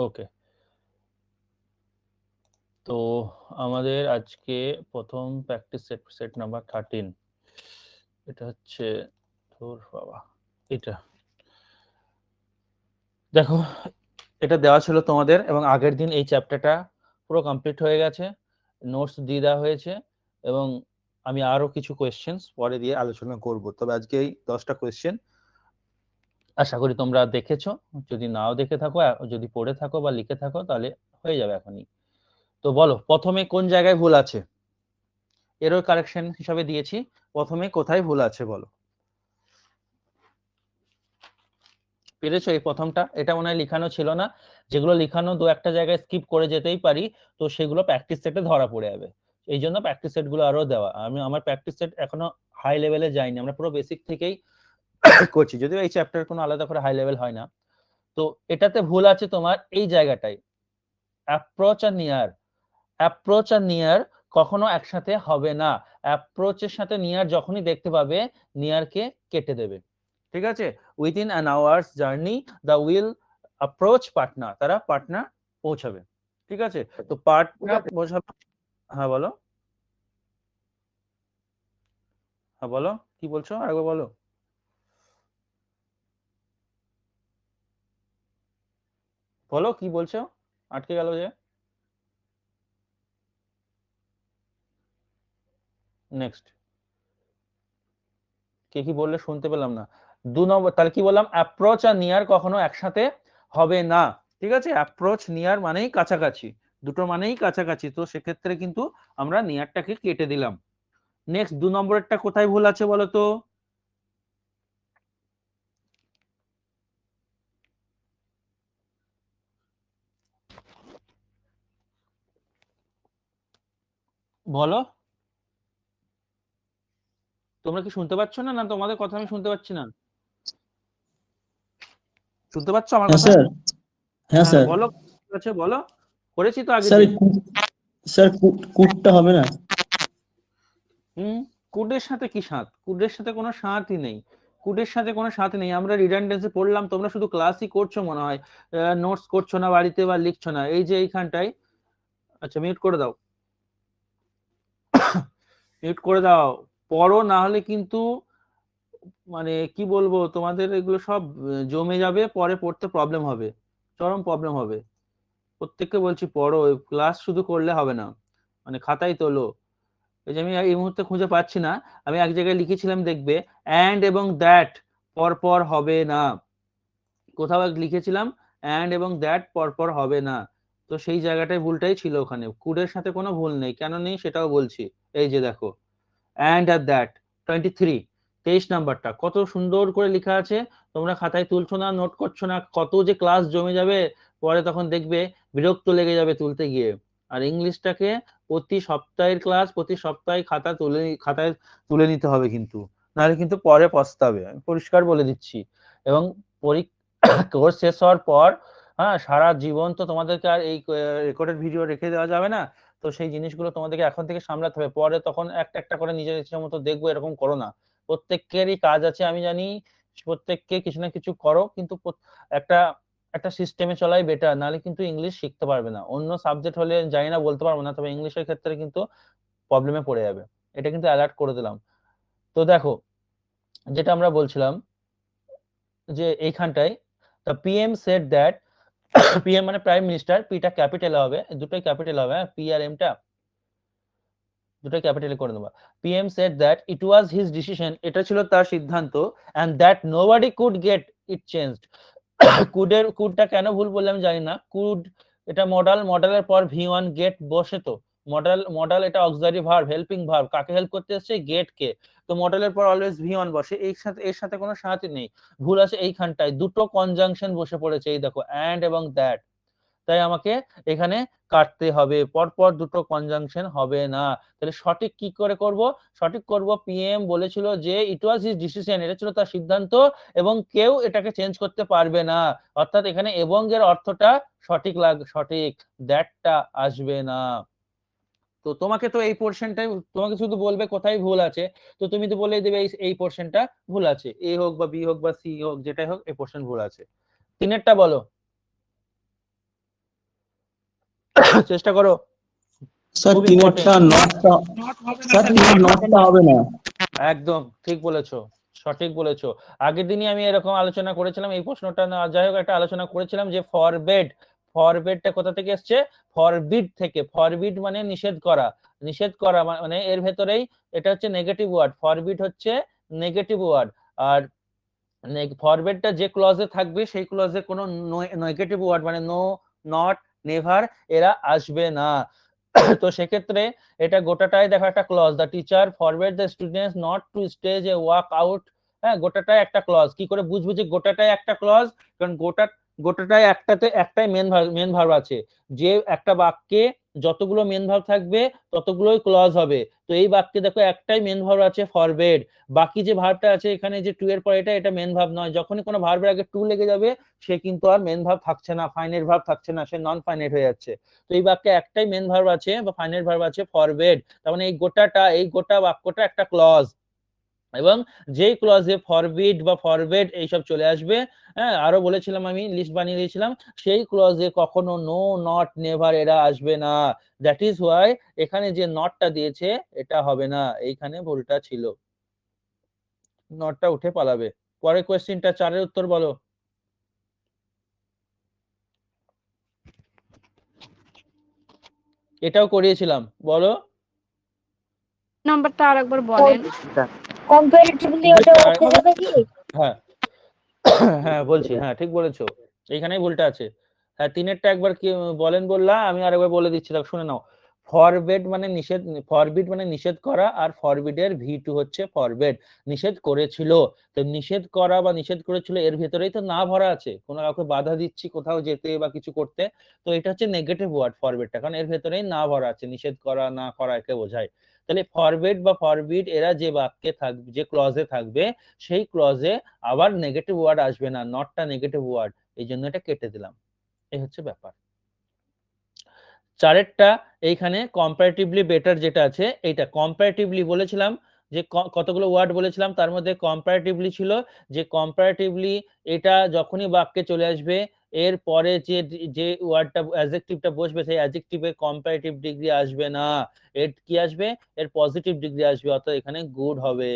ওকে, তো আমাদের আজকে প্রথম প্র্যাকটিস সেট নাম্বার 13, এটা হচ্ছে তোর বাবা, এটা দেখো, এটা দেওয়া ছিল তোমাদের এবং আগের দিন এই চ্যাপ্টারটা পুরো কমপ্লিট হয়ে গেছে, নোটস দিয়ে দেওয়া হয়েছে এবং আমি আরো কিছু কোয়েশ্চেন্স পরে দিয়ে আলোচনা করব। তবে আজকে এই 10টা কোয়েশ্চেন আশা করি তোমরা দেখেছো, যদি নাও দেখে থাকো, যদি পড়ে থাকো বা লিখে থাকো তাহলে হয়ে যাবে এখনই। তো বলো প্রথমে কোন জায়গায় ভুল আছে, এরর কারেকশন হিসাবে দিয়েছি, প্রথমে কোথায় ভুল আছে বলো। পেরেছো এই প্রথমটা? এটা মনে হয় লিখানো ছিল না, যেগুলো লিখানো দু একটা জায়গায় স্কিপ করে যেতেই পারি, তো সেগুলো প্র্যাকটিস সেটে ধরা পড়ে যাবে। এই জন্য প্র্যাকটিস সেট গুলো আরো দেওয়া। আমার প্র্যাকটিস সেট এখনো হাই লেভেলে যায়নি, আমরা পুরো বেসিক থেকেই করছি, যদিও এই চ্যাপ্টার কোনো আলাদা করে হাই লেভেল হয় না। তো এটাতে ভুল আছে তোমার এই জায়গাটাই, অ্যাপ্রোচ আর নিয়ার। অ্যাপ্রোচ আর নিয়ার কখনো একসাথে হবে না। অ্যাপ্রোচের সাথে নিয়ার যখনই দেখতে পাবে, নিয়ারকে কেটে দেবে, ঠিক আছে? Within an hours journey the will approach Patna, তারা পাটনা পৌঁছাবে, ঠিক আছে? তো পাটনা পৌঁছাবে। হ্যাঁ বলো, হ্যাঁ বলো, কি বলছো আরেকবার বলো। বলো কি বলছো, আটকে গেল যে। নেক্সট কে কি বললে শুনতে পেলাম না। 2 নম্বর তাহলে কি বললাম, অ্যাপ্রোচ আর নিয়ার কখনো একসাথে হবে না, ঠিক আছে? অ্যাপ্রোচ নিয়ার মানেই কাছাকাছি, দুটো মানেই কাছাকাছি, তো সেক্ষেত্রে কিন্তু আমরা নিয়ারটাকে কেটে দিলাম। নেক্সট 2 নম্বরেরটা কোথায় ভুল আছে বলো তো। বলো, তোমরা কি শুনতে পাচ্ছ না, না তোমাদের কথা আমি শুনতে পাচ্ছি না? শুনতে পাচ্ছ আমার হ্যাঁ কথা? স্যার। হ্যাঁ হ্যাঁ স্যার। বলো, কি আছে বলো, করেছি তো আগের স্যার দিন। স্যার কুটটা হবে না? কুডের সাথে কি সাথ? কুডের সাথে কোনো সাথই নেই, কুডের সাথে কোনো সাথ নেই। আমরা রিডান্ডেন্সি পড়লাম, তোমরা শুধু ক্লাসই করছো মনে হয়, নোটস করছো না বাড়িতে বা লিখছো না। এই যে এইখানটায়, আচ্ছা মিউট করে দাও, মিউট করে দাও, পড়ো, না হলে কিন্তু মানে কি বলবো, তোমাদের এগুলো সব জমে যাবে, পরে পড়তে প্রবলেম হবে, চরম প্রবলেম হবে। প্রত্যেককে বলছি পড়ো, ক্লাস শুধু করলে হবে না, মানে খাতায় তোলো। এই যে আমি এই মুহূর্তে খুঁজে পাচ্ছি না, আমি এক জায়গায় লিখেছিলাম দেখবে, অ্যান্ড এবং দ্যাট পরপর হবে না, কোথাও লিখেছিলাম অ্যান্ড এবং দ্যাট পরপর হবে না, তো সেই জায়গাটায় ভুলটাই ছিল ওখানে। কুডের সাথে কোনো ভুল নেই, কেন নেই সেটাও বলছি। এই যে দেখো, অ্যান্ড আর দ্যাট 23 নাম্বারটা কত সুন্দর করে লেখা আছে, তোমরা খাতায় তুলছো না, নোট করছো না, কত যে ক্লাস জমে যাবে, পরে তখন দেখবে বিরক্ত লেগে যাবে তুলতে গিয়ে। আর ইংলিশটাকে প্রতি সপ্তাহের ক্লাস, প্রতি সপ্তাহে খাতায় তুলে নিতে হবে কিন্তু, নাহলে কিন্তু পরে পস্তাবে, আমি পরিষ্কার বলে দিচ্ছি। এবং কোর্স শেষ হওয়ার পর, হ্যাঁ, সারা জীবন তো তোমাদেরকে আর এই রেকর্ডেড ভিডিও রেখে দেওয়া যাবে না, তো সেই জিনিসগুলো তোমাদেরকে এখন থেকে সামলাতে হবে, পরে তখন একটা একটা করে নিজের ইচ্ছা মতো দেখবো, এরকম করো না। প্রত্যেকেরই কাজ আছে আমি জানি, প্রত্যেককে কিছু না কিছু করো, কিন্তু একটা একটা সিস্টেমে চলাই বেটার, নাহলে কিন্তু ইংলিশ শিখতে পারবে না। অন্য সাবজেক্ট হলে জানি না, বলতে পারবো না, তবে ইংলিশের ক্ষেত্রে কিন্তু প্রবলেমে পড়ে যাবে, এটা কিন্তু অ্যালার্ট করে দিলাম। তো দেখো, যেটা আমরা বলছিলাম যে এইখানটায়, the PM said that, PM মানে প্রাইম মিনিস্টার, পিটা ক্যাপিটাল হবে, দুটোই ক্যাপিটাল হবে, পি আর এমটা দুটো ক্যাপিটালে করে দেবো। PM said that it was his decision, এটা ছিল তার সিদ্ধান্ত, and that nobody could get it changed. কুডটা কেন ভুল বললাম জানি না, কুড এটা মডাল, মডালের পর ভি1 গেট বসে, তো মডাল এটা অক্সিলারি ভার্ব, হেল্পিং ভার্ব, কাকে হেল্প করতে এসেছে, গেট কে, তো মডালের পর অলওয়েজ ভি1 বসে, এর সাথে কোনো সাথই নেই। ভুল আছে এইখানটায়, দুটো কনজাংশন বসে পড়েছে, এই দেখো অ্যান্ড এবং দ্যাট, তাই আমাকে এখানে কাটতে হবে, পরপর দুটো কনজাংশন হবে না। তাহলে সঠিক কি করে করব, সঠিক করব, পিএম বলেছিল যে ইট ওয়াজ হিজ ডিসিশন, এটা ছিল তার সিদ্ধান্ত এবং কেউ এটাকে চেঞ্জ করতে পারবে না, অর্থাৎ এখানে এবং এর অর্থটা সঠিক, দ্যাটটা আসবে না। তো তোমাকে তো এই পোর্শনটাই, তোমাকে শুধু বলবে কোথায় ভুল আছে, তো তুমি তো বলেই দেবে এই পোর্শনটা ভুল আছে, এ হোক বা বি হোক বা সি হোক, যেটাই হোক এই পোর্শন ভুল আছে। তিনেরটা বলো। চেষ্টা করো, স্যার খুব তিনেরটা ইম্পর্টেন্ট। নটটা, স্যার তিনের নটটা হবে না। একদম ঠিক বলেছো, সঠিক বলেছো। আগের দিনই আমি এরকম আলোচনা করেছিলাম এই প্রশ্নটা, না যাই হোক একটা আলোচনা করেছিলাম যে ফরবেড, ফরবেডটা কোথা থেকে এসছে? ফরবিড থেকে। ফরবিড মানে নিষেধ করা, নিষেধ করা মানে এর ভেতরেই এটা হচ্ছে নেগেটিভ ওয়ার্ড, ফরবিড হচ্ছে নেগেটিভ ওয়ার্ড। আর ফরবেডটা যে ক্লজে থাকবে সেই ক্লজে কোনো নেগেটিভ ওয়ার্ড মানে নো, নট, নেভার এরা আসবে না। তো সেক্ষেত্রে এটা গোটাটাই দেখো একটা clause, the teacher forward the students not to stage a walk out. হ্যাঁ, গোটাটাই একটা ক্লজ। কি করে বুঝবো যে গোটাটাই একটা ক্লজ? কারণ গোটাটাই একটাই মেন ভার্ব আছে। যে একটা বাক্যে যতগুলো মেন ভার্ব থাকবে ততগুলোই ক্লজ হবে। তো এই বাক্যে দেখো একটাই মেন ভার্ব আছে ফরওয়ার্ড, বাকি যে ভার্বটা আছে এখানে যে টু এর পর এটা মেন ভার্ব নয়। যখনই কোনো ভার্বের আগে টু লেগে যাবে সে কিন্তু আর মেন ভার্ব থাকছে না, ফাইনাইট ভার্ব থাকছে না, সে নন ফাইনাইট হয়ে যাচ্ছে। তো এই বাক্যে একটাই মেন ভার্ব আছে বা ফাইনাইট ভার্ব আছে ফরওয়ার্ড, তার মানে এই গোটা বাক্যটা একটা ক্লজ। এবং যেই ক্লজে ফরবিড বা ফরবেড এইসব চলে আসবে, হ্যাঁ আরো বলেছিলাম আমি লিস্ট বানিয়ে দিয়েছিলাম, সেই ক্লজে কখনো নো, নট, নেভার এরা আসবে না। দ্যাট ইজ ওয়াই এখানে যে নটটা দিয়েছে এটা হবে না, এইখানে ভুলটা ছিল, নটটা উঠে পালাবে। পরের কোয়েশ্চেনটা 4-এর উত্তর বলো। এটাও করিয়েছিলাম, বলো। নাম্বারটা আরেকবার বলেন। কম্পারেটিভলি ওটা উঠে যাবে কি? হ্যাঁ হ্যাঁ বলছি, হ্যাঁ ঠিক বলেছো, এইখানেই ভুলটা আছে। হ্যাঁ 3-এরটা একবার কি বলেন বললাম, আমি আরেকবার বলে দিচ্ছি, শুনে নাও। ফরবেড মানে নিষেধ, ফরবিড মানে নিষেধ করা, আর ফরবিডের ভি2 হচ্ছে ফরবেড, নিষেধ করেছিল। তো নিষেধ করা বা নিষেধ করেছিল এর ভেতরেই তো না ভরা আছে, কোনো কাউকে বাধা দিচ্ছি কোথাও যেতে বা কিছু করতে, তো এটা হচ্ছে নেগেটিভ ওয়ার্ড ফরবেডটা, কারণ এর ভেতরেই না ভরা আছে, নিষেধ করা না করা একে বোঝায়। তাহলে ফরবেড বা ফরবিড এরা যে বাক্যে থাকবে, যে ক্লজে থাকবে, সেই ক্লজে আবার নেগেটিভ ওয়ার্ড আসবে না, নটটা নেগেটিভ ওয়ার্ড, এই জন্য এটা কেটে দিলাম। এই হচ্ছে ব্যাপার। 4-এরটা এইখানে কম্পারেটিভলি বেটার যেটা আছে, এইটা কম্পারেটিভলি বলেছিলাম যে কতগুলো ওয়ার্ড বলেছিলাম, তার মধ্যে কম্পারেটিভলি ছিল, যে কম্পারেটিভলি এটা যখনই বাক্যে চলে আসবে এর পরে যে ওয়ার্ডটা অ্যাডজেক্টিভটা বসবে সেই অ্যাডজেক্টিভের কম্পারেটিভ ডিগ্রি আসবে না, এর কি আসবে? এর পজিটিভ ডিগ্রি আসবে, অর্থাৎ এখানে গুড হবে।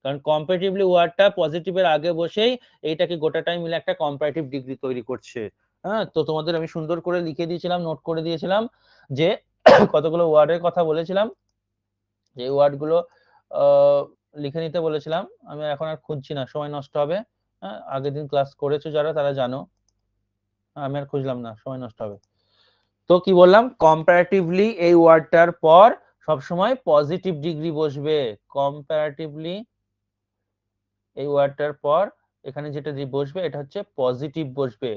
কারণ কম্পারেটিভলি ওয়ার্ডটা পজিটিভের আগে বসেই এইটাকে গোটাটাই মিলে একটা কম্পারেটিভ ডিগ্রি তৈরি করছে। হ্যাঁ, তো তোমাদের আমি সুন্দর করে লিখে দিয়েছিলাম, নোট করে দিয়েছিলাম যে কতগুলো ওয়ার্ডের কথা বলেছিলাম, যে ওয়ার্ডগুলো লিখে নিতে বলেছিলাম। আমি এখন আর খুঁজছি না, সময় নষ্ট হবে। হ্যাঁ, আগের দিন ক্লাস করেছো যারা তারা জানো, আমি আর খুঁজলাম না, সময় নষ্ট হবে। তো কি বললাম, কম্পারেটিভলি এই ওয়ার্ডটার পর সবসময় পজিটিভ ডিগ্রি বসবে। কম্পারেটিভলি এই ওয়ার্ডটার পর এখানে যেটা বসবে এটা হচ্ছে পজিটিভ বসবে।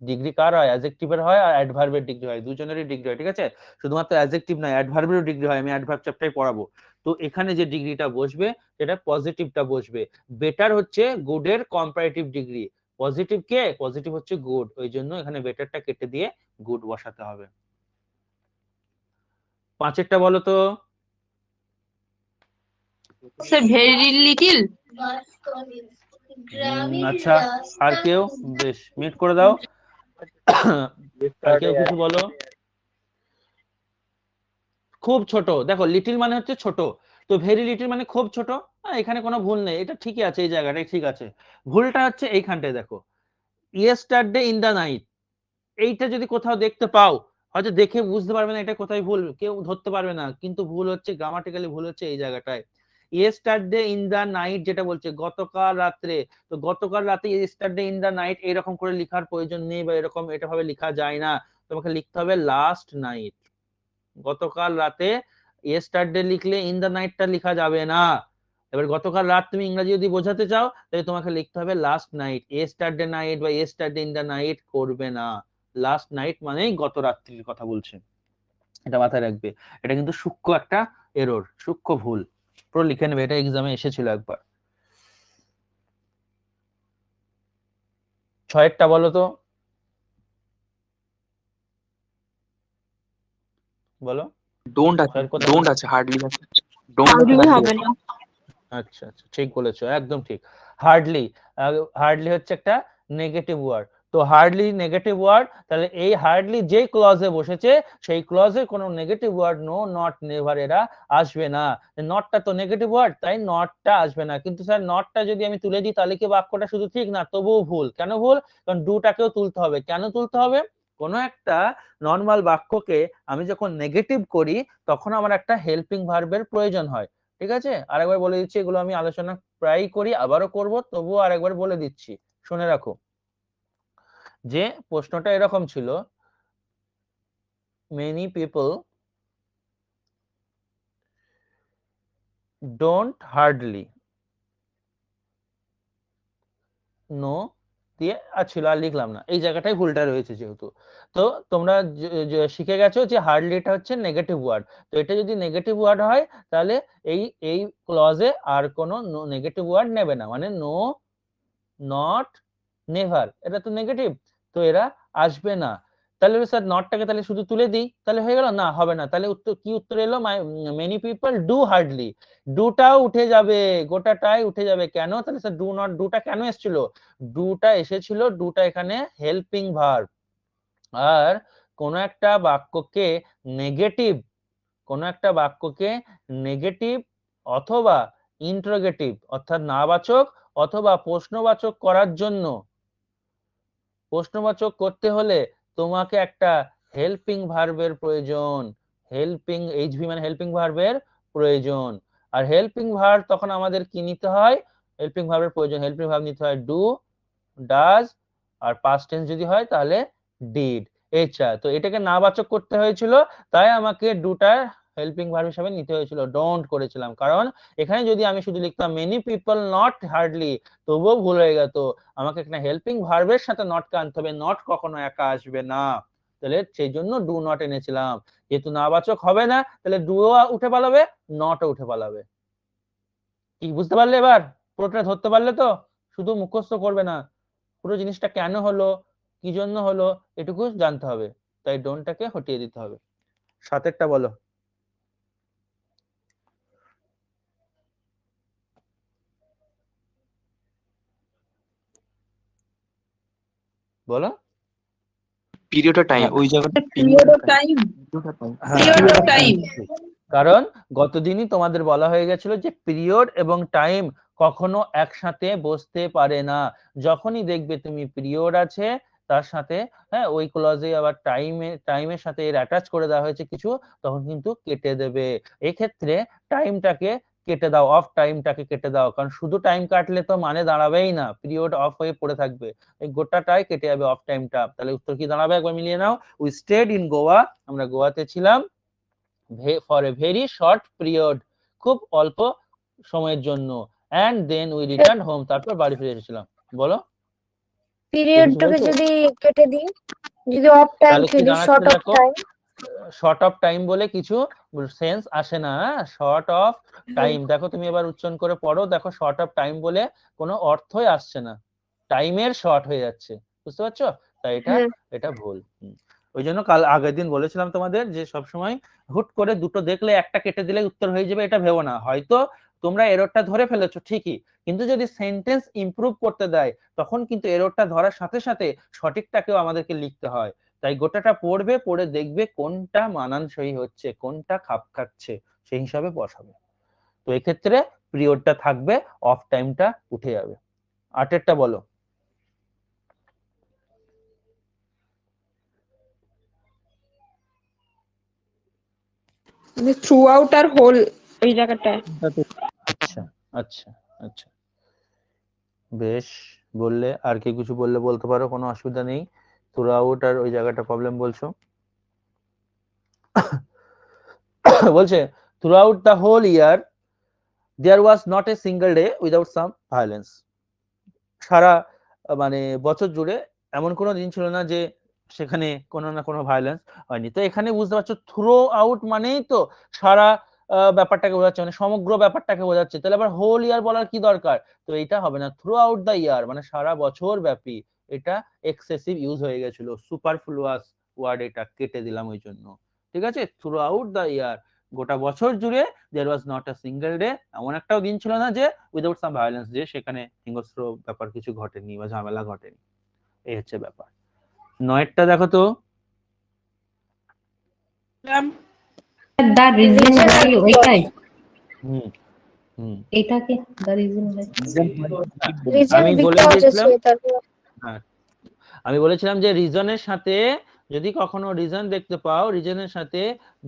ডিগ্রি কার হয়? অ্যাডজেক্টিভের হয় আর অ্যাডভার্বের ডিগ্রি হয়, দুজনেরই ডিগ্রি হয়, ঠিক আছে? শুধুমাত্র অ্যাডজেক্টিভ নয়, অ্যাডভার্বেরও ডিগ্রি হয়, আমি অ্যাডভার্ব চ্যাপ্টারে পড়াবো। তো এখানে যে ডিগ্রিটা বসবে সেটা পজিটিভটা বসবে। বেটার হচ্ছে গুডের কম্পারেটিভ ডিগ্রি, পজিটিভ কে? পজিটিভ হচ্ছে গুড, ওই জন্য এখানে বেটারটা কেটে দিয়ে গুড বসাতে হবে। 5-এরটা বলো তো। Sir very little. আচ্ছা, আর কেউ? বেশ, মিট করে দাও। আর কেউ কিছু বলো। খুব ছোট, দেখো লিটিল মানে হচ্ছে ছোট, তো ভেরি লিটিল মানে খুব ছোট। এখানে কোনো ভুল নেই, এটা ঠিকই আছে, এই জায়গাটাই ঠিক আছে। ভুলটা হচ্ছে এইখানটায় দেখো, ইয়েস্টারডে ইন দ্য নাইট, এইটা যদি কোথাও দেখতে পাও, হয়তো দেখে বুঝতে পারবে না এটা কোথায় ভুল, কেউ ধরতে পারবে না, কিন্তু ভুল হচ্ছে গ্রামাটিক্যালি ভুল হচ্ছে এই জায়গাটায়। ইয়েস্টারডে ইন দ্য নাইট যেটা বলছে গতকাল রাত্রে, তো গতকাল রাতে ইয়েস্টারডে ইন দ্য নাইট এরকম করে লেখার প্রয়োজন নেই, বা এরকম এটা ভাবে লেখা যায় না, তোমাকে লিখতে হবে লাস্ট নাইট। গতকাল রাতে ইয়েস্টারডে লিখলে ইন দ্য নাইটটা লেখা যাবে না। এবার গতকাল রাত তুমি ইংরেজি যদি বোঝাতে চাও তাহলে তোমাকে লিখতে হবে লাস্ট নাইট, ইয়েস্টারডে নাইট বা ইয়েস্টারডে ইন দ্য নাইট করবে না। লাস্ট নাইট মানেই গত রাত্রির কথা বলছে, এটা মাথায় রাখবে। এটা কিন্তু সূক্ষ্ম একটা এরর, সূক্ষ্ম ভুল, পুরো লিখে নেবে, এটা এক্সামে এসেছিল একবার। 6-এরটা বলো তো, বলো। ডোন্ট আছে, ছয়ের কথা ডোন্ট আছে, হার্ডলি আছে, ডোন্ট হার্ডলি হবে না। আচ্ছা আচ্ছা ঠিক বলেছো, একদম ঠিক। হার্ডলি, হার্ডলি হচ্ছে একটা নেগেটিভ ওয়ার্ড। তো হার্ডলি নেগেটিভ ওয়ার্ড, তাহলে এই হার্ডলি যে ক্লজে বসেছে সেই ক্লজে কোনো negative word no, not, never এরা আসবে না। নটটা তো নেগেটিভ ওয়ার্ড, তাই নটটা আসবে না। কিন্তু স্যার নটটা যদি আমি তুলে দিই তাহলে কি বাক্যটা শুধু ঠিক না? তবুও ভুল। কেন ভুল? কারণ ডুটাকেও তুলতে হবে। কেন তুলতে হবে? কোনো একটা নর্মাল বাক্যকে আমি যখন নেগেটিভ করি তখন আমার একটা হেল্পিং ভার্বের প্রয়োজন হয়। ঠিক আছে, আরেকবার বলে দিচ্ছি, এগুলো আমি আলোচনা প্রায় করি, আবারও করব, তবুও আরেকবার বলে দিচ্ছি, শুনে রাখো। যে প্রশ্নটা এরকম ছিল, many people don't hardly know দিয়ে ছিল, আর লিখলাম না, এই জায়গাটাই ভুলটা রয়েছে। যেহেতু তো তোমরা শিখে গেছো যে হার্ডলিটা হচ্ছে নেগেটিভ ওয়ার্ড, তো এটা যদি নেগেটিভ ওয়ার্ড হয় তাহলে এই এই ক্লজে আর কোনো নেগেটিভ ওয়ার্ড নেবে না, মানে নো, নট, নেভার, এটা তো নেগেটিভ, তো এরা আসবে না। তাহলে স্যার নটটাকে তাহলে শুধু তুলে দিই, তাহলে হয়ে গেল? না, হবে না। তাহলে উত্তর কি উত্তর এলো? মেনি পিপল ডু হার্ডলি, ডুটাও উঠে যাবে, গোটাটাই উঠে যাবে। কেন? তাহলে স্যার ডু নট, ডুটা কেন এসেছিল? ডুটা এসেছিল, ডুটা এখানে হেল্পিং ভার্ব। আর কোন একটা বাক্যকে নেগেটিভ, কোন একটা বাক্যকে নেগেটিভ অথবা ইন্টারোগেটিভ অর্থাৎ নাবাচক অথবা প্রশ্নবাচক করার জন্য, প্রশ্নবাচক করতে হলে তোমাকে একটা হেল্পিং ভার্বের প্রয়োজন, হেল্পিং, এইচভি মানে হেল্পিং ভার্বের প্রয়োজন। আর হেল্পিং ভার্ব তখন আমাদের কি নিতে হয়? হেল্পিং ভার্বের প্রয়োজন, হেল্পিং ভার্ব নিতে হয় ডু, ডাজ, আর পাস্ট টেন্স যদি হয় তাহলে ডিড। আচ্ছা, তো এটাকে নাবাচক করতে হয়েছিল, তাই আমাকে ডুটা হেল্পিং ভার্ব হিসেবে নিতে হয়েছিল, ডোন্ট করেছিলাম। কারণ এখানে যদি আমি শুধু লিখতাম মেনি পিপল নট হার্ডলি, তবুও ভুল হয়ে যেত। আমাকে এখানে হেল্পিং ভার্বের সাথে নট কে আনতে হবে, নট কখনো একা আসবে না। তাহলে সেই জন্য ডু নট এনেছিলাম। যেহেতু নাবাচক হবে না, তাহলে ডুও উঠে পালাবে, নটও উঠে পালাবে। কি বুঝতে পারলে এবার? পুরোটা ধরতে পারলে তো? শুধু মুখস্থ করবে না, পুরো জিনিসটা কেন হলো, কি জন্য হলো, এটুকু জানতে হবে। তাই ডোন্টটাকে হটিয়ে দিতে হবে। সাতেরটা বলো। বলো। পিরিয়ড অফ টাইম, ওই জায়গাটা period of time, period of time. কারণ গতদিনই তোমাদের বলা হয়ে গেছিল যে পিরিয়ড এবং টাইম কখনো একসাথে বসতে পারে না। যখনই দেখবে তুমি পিরিয়ড আছে তার সাথে, হ্যাঁ, ওই ক্লজে আবার টাইমের সাথে এর অ্যাটাচ করে দেওয়া হয়েছে কিছু, তখন কিন্তু কেটে দেবে। এক্ষেত্রে টাইমটাকে কেটে দাও, অফ টাইমটাকে কেটে দাও, কারণ শুধু টাইম কাটলে তো মানে দাঁড়াবেই না, পিরিয়ড অফ হয়ে পড়ে থাকবে, এই গোটাটাই কেটে যাবে অফ টাইমটা। তাহলে উত্তর কি দাঁড়াবে একবার মিলিয়ে নাও। উই স্টেড ইন গোয়া, আমরা গোয়াতে ছিলাম, for a very short period, খুব অল্প সময়ের জন্য, and then we return home, তারপর বাড়ি ফিরে এসেছিলাম। বলো। পিরিয়ডটাকে যদি কেটে দিই, যদি অফ টাইম তাহলে কি ফেলি, দাঁড়াচ্ছে শর্ট অফ দেখো, টাইম। শর্ট অফ টাইম বলে কিছু সেন্স আসে না। শর্ট অফ টাইম, দেখো তুমি এবার উচ্চারণ করে পড়ো, দেখো শর্ট অফ টাইম বলে কোনো অর্থই আসছে না, টাইমের শর্ট হয়ে যাচ্ছে, বুঝতে পারছো? তাই এটা ভুল। ওই জন্য কাল আগের দিন বলেছিলাম তোমাদের যে সবসময় হুট করে দুটো দেখলে একটা কেটে দিলে উত্তর হয়ে যাবে, এটা ভেবো না। হয়তো তোমরা এররটা ধরে ফেলেছো ঠিকই, কিন্তু যদি সেন্টেন্স ইমপ্রুভ করতে দেয় তখন কিন্তু এররটা ধরার সাথে সাথে সঠিকটাকেও আমাদেরকে লিখতে হয়। তাই গোটাটা পড়বে, পড়ে দেখবে কোনটা মানানসই হচ্ছে, কোনটা খাপ খাচ্ছে, সেই হিসাবে বসাবে। তো এক্ষেত্রে পিরিয়ডটা থাকবে, অফ টাইমটা উঠে যাবে। আটেরটা বলো। মানে থ্রু আউট আর হোল, ওই জায়গাটায়। আচ্ছা আচ্ছা আচ্ছা, বেশ, বললে। আর কি কিছু বললে বলতে পারো, কোনো অসুবিধা নেই। থ্রু আউট আর ওই জায়গাটা প্রবলেম বলছো। বলছে throughout the whole year there was not a single day without some violence, সারা মানে বছর জুড়ে এমন কোনো দিন ছিল না যে সেখানে কোনো না কোনো ভায়োলেন্স হয়নি। তো এখানে বুঝতে পারছো থ্রো আউট মানেই তো সারা ব্যাপারটাকে বোঝাচ্ছে, মানে সমগ্র ব্যাপারটাকে বোঝাচ্ছে। তাহলে আবার হোল ইয়ার বলার কি দরকার? তো এটা হবে না, থ্রু আউট দ্য ইয়ার মানে সারা বছর ব্যাপী। এটা এক্সেসিভ ইউজ হয়ে গেছিল, সুপারফ্লুয়াস ওয়ার্ড, এটা কেটে দিলাম ওই জন্য। ঠিক আছে, থ্রু আউট দ্য ইয়ার, গোটা বছর জুড়ে there was not a single day, এমন একটাও দিন ছিল না যে উইদাউট সাম ভায়োলেন্স, যে সেখানে হিংস্র ব্যাপার কিছু ঘটেনি বা ঝামেলা ঘটেনি। এই হচ্ছে ব্যাপার। 9টা দেখো তো। দা রিজন হয় ওইটাই হুম হুম এটাকে দা রিজন হয় রিজন আমি বলে বিকজ দিয়েছিলাম, আছে তারপর হ্যাঁ আমি বলেছিলাম যে রিজনের সাথে যদি কখনো রিজন দেখতে পাও, রিজনের সাথে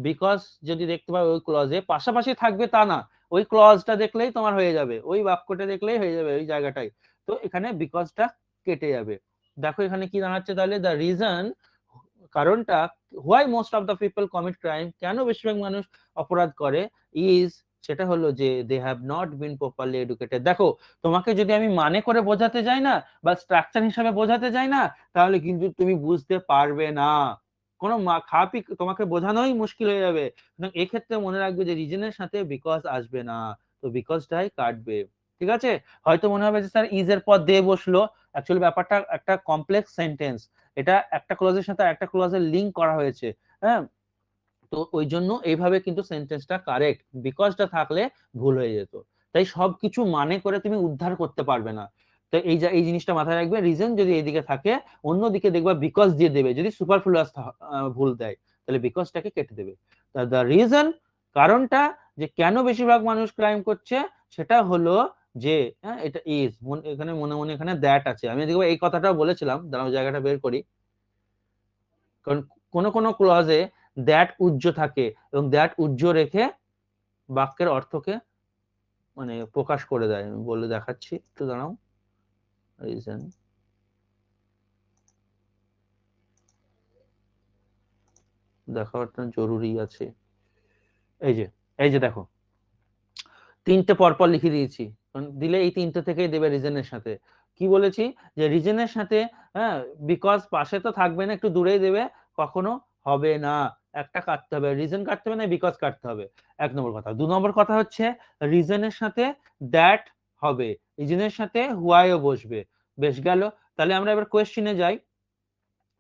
বিকজ যদি দেখতে পাও ওই ক্লজে পাশাপাশি থাকবে তা না, ওই ক্লজটা দেখলেই তোমার হয়ে যাবে, ওই বাক্যটা দেখলেই হয়ে যাবে ওই জায়গাটাই। তো এখানে বিকজটা কেটে যাবে। দেখো এখানে কি দাঁড়াচ্ছে তাহলে, দ্য রিজন কারণটা, why most of the people commit crime, কেন বেশিরভাগ মানুষ অপরাধ করে, ইজ সেটা হলো যে they have not been properly educated. দেখো তোমাকে যদি আমি মানে করে বোঝাতে যাই না বা স্ট্রাকচার হিসাবে বোঝাতে যাই না, তাহলে কিন্তু তুমি বুঝতে পারবে না, কোনো খাপই তোমাকে বোঝানোই মুশকিল হয়ে যাবে। সুতরাং এক্ষেত্রে মনে রাখবে যে রিজনের সাথে বিকজ আসবে না, তো বিকজটাই কাটবে। ঠিক আছে, হয়তো মনে হবে যে স্যার ইজ এর পর দে বসলো, অ্যাকচুয়ালি ব্যাপারটা একটা কমপ্লেক্স সেন্টেন্স, এটা একটা ক্লজের সাথে একটা ক্লজের লিংক করা হয়েছে, হ্যাঁ, তো ওই জন্য এইভাবে কিন্তু সেন্টেন্সটা কারেক্ট, বিকজটা থাকলে ভুল হয়ে যেত। তাই সবকিছু মানে করে তুমি উদ্ধার করতে পারবে না। তো এই জিনিসটা মাথায় রাখবে, রিজন যদি এইদিকে থাকে অন্যদিকে দেখবা বিকজ দিয়ে দেবে, যদি সুপারফ্লুয়াস ভুল দেয় তাহলে বিকজটাকে কেটে দেবে। দ্য রিজন কারণটা, যে কেন বেশিরভাগ মানুষ ক্রাইম করছে, সেটা হলো যে এটা ইজ, এখানে মনে মনে এখানে দ্যাট আছে, আমি দেখবো এই কথাটাও বলেছিলাম, দাঁড়াও জায়গাটা বের করি, কারণ কোনো কোনো ক্লজে দ্যাট উজ্জ থাকে এবং দ্যাট উজ্জ রেখে বাক্যের অর্থকে মানে প্রকাশ করে দেয়। আমি বলে দেখাচ্ছি, একটু দাঁড়াও, রিজন দেখাটা জরুরি আছে। এই যে দেখো তিনটে পরপর লিখে দিয়েছি, দিলে এই তিনটে থেকেই দেবে রিজনের সাথে। কি বলেছি যে রিজনের সাথে, হ্যাঁ, বিকজ পাশে তো থাকবে না, একটু দূরেই দেবে, কখনো হবে না, একটা কাটতে হবে, রিজন কাটতে হবে না বিকজ কাটতে হবে, 1 নম্বর কথা। 2 নম্বর কথা হচ্ছে রিজনের সাথে দ্যাট হবে, রিজনের সাথে হুয়াইও বসবে। বেশ গেল, তাহলে আমরা এবার কোয়েশ্চেনে যাই।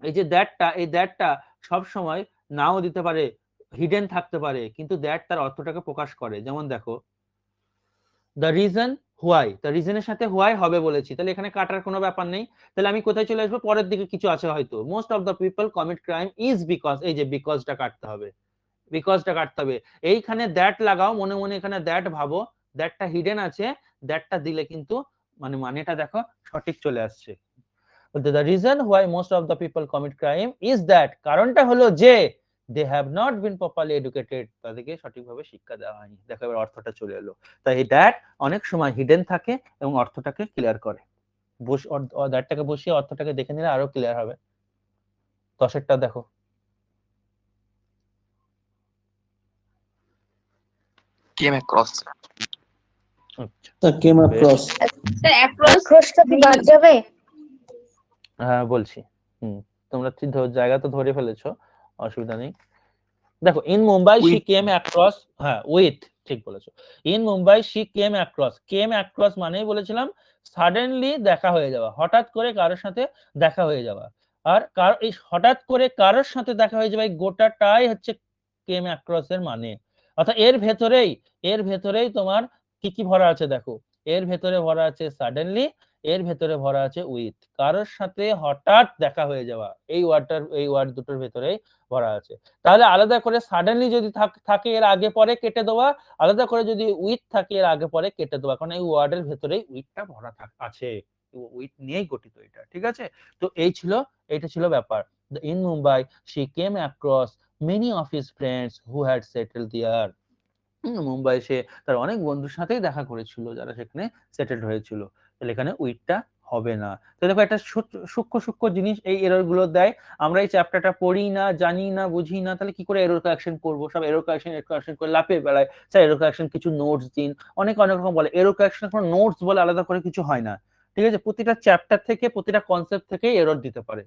এই যে দ্যাটটা, এই দ্যাটটা সব সময় নাও দিতে পারে, হিডেন থাকতে পারে, কিন্তু দ্যাট তার অর্থটাকে প্রকাশ করে। যেমন দেখো দ্য রিজন হোয়াই, দ্য রিজনের সাথে হোয়াই হবে বলেছি, তাহলে এখানে কাটার কোনো ব্যাপার নেই। তাহলে আমি কোথায় চলে আসবো, পরের দিকে কিছু আছে হয়তো, most of the people commit crime is because, এই যে বিকজটা কাটতে হবে, বিকজটা কাটতে হবে। এইখানে দ্যাট লাগাও, মনে মনে এখানে দ্যাট ভাবো, দ্যাটটা হিডেন আছে, দ্যাটটা দিলে কিন্তু মানেটা দেখো সঠিক চলে আসছে। The reason why most of the people commit crime is that, কারণটা হলো যে they have not been properly educated, তাদেরকে সঠিকভাবে শিক্ষা দেওয়া হয়নি। দেখো এবার অর্থটা চলে এলো। তাই এই দ্যাট অনেক সময় হিডেন থাকে এবং অর্থটাকে ক্লিয়ার করে। দ্যাটটাকে বসিয়ে অর্থটাকে দেখে নিলে আরো ক্লিয়ার হবে। 10এরটা দেখো, came across. The came across. Sir across ক্রসটা কি বাদ যাবে? হ্যাঁ বলছি, তোমরা ঠিক জায়গা তো ধরে ফেলেছো, অসুবিধা নেই। দেখো in Mumbai she came across, হ্যাঁ উইথ, ঠিক বলেছো। In Mumbai she came across মানেই বলেছিলাম সাডেনলি দেখা হয়ে যাওয়া, হঠাৎ করে কারোর সাথে দেখা হয়ে যাওয়া। আর এই হঠাৎ করে কারোর সাথে দেখা হয়ে যাওয়া, এই গোটাটাই হচ্ছে কেম অ্যাক্রস এর মানে। অর্থাৎ এর ভেতরেই তোমার কি কি ভরা আছে দেখো, এর ভেতরে ভরা আছে সাডেনলি, এর ভেতরে ভরা আছে উইথ, কারোর সাথে হঠাৎ দেখা হয়ে যাওয়া, এই ওয়ার্ড দুটোর ভেতরেই ভরা আছে। তাহলে আলাদা করে সাডেনলি যদি থাকে এর আগে পরে কেটে দেওয়া, আলাদা করে যদি উইথ থাকে এর আগে পরে কেটে দেওয়া, কারণ এই ওয়ার্ডের ভেতরেই উইথটা ভরা আছে, উইথ নিয়েই গঠিত এটা। ঠিক আছে, তো এইটা ছিল ব্যাপার। In Mumbai she came across many of his friends who had settled there, Mumbai সে তার অনেক বন্ধুর সাথেই দেখা করেছিল যারা সেখানে সেটেলড হয়েছিল। তাহলে এখানে উইথটা হবে না। তো দেখো একটা সূক্ষ্ম জিনিস এই এরর গুলো দেয়। আমরা এই চ্যাপ্টারটা পড়ি না, জানি না, বুঝি না, তাহলে কি করে এরর কারেকশন করবো? সব এরর কারেকশন করে লাফিয়ে বেড়ায়, স্যার এরর কারেকশন কিছু নোটস দিন, অনেক রকম বলে। এরর কারেকশন কোনো নোটস বলে আলাদা করে কিছু হয় না। ঠিক আছে, প্রতিটা চ্যাপ্টার থেকে প্রতিটা কনসেপ্ট থেকে এরর দিতে পারে।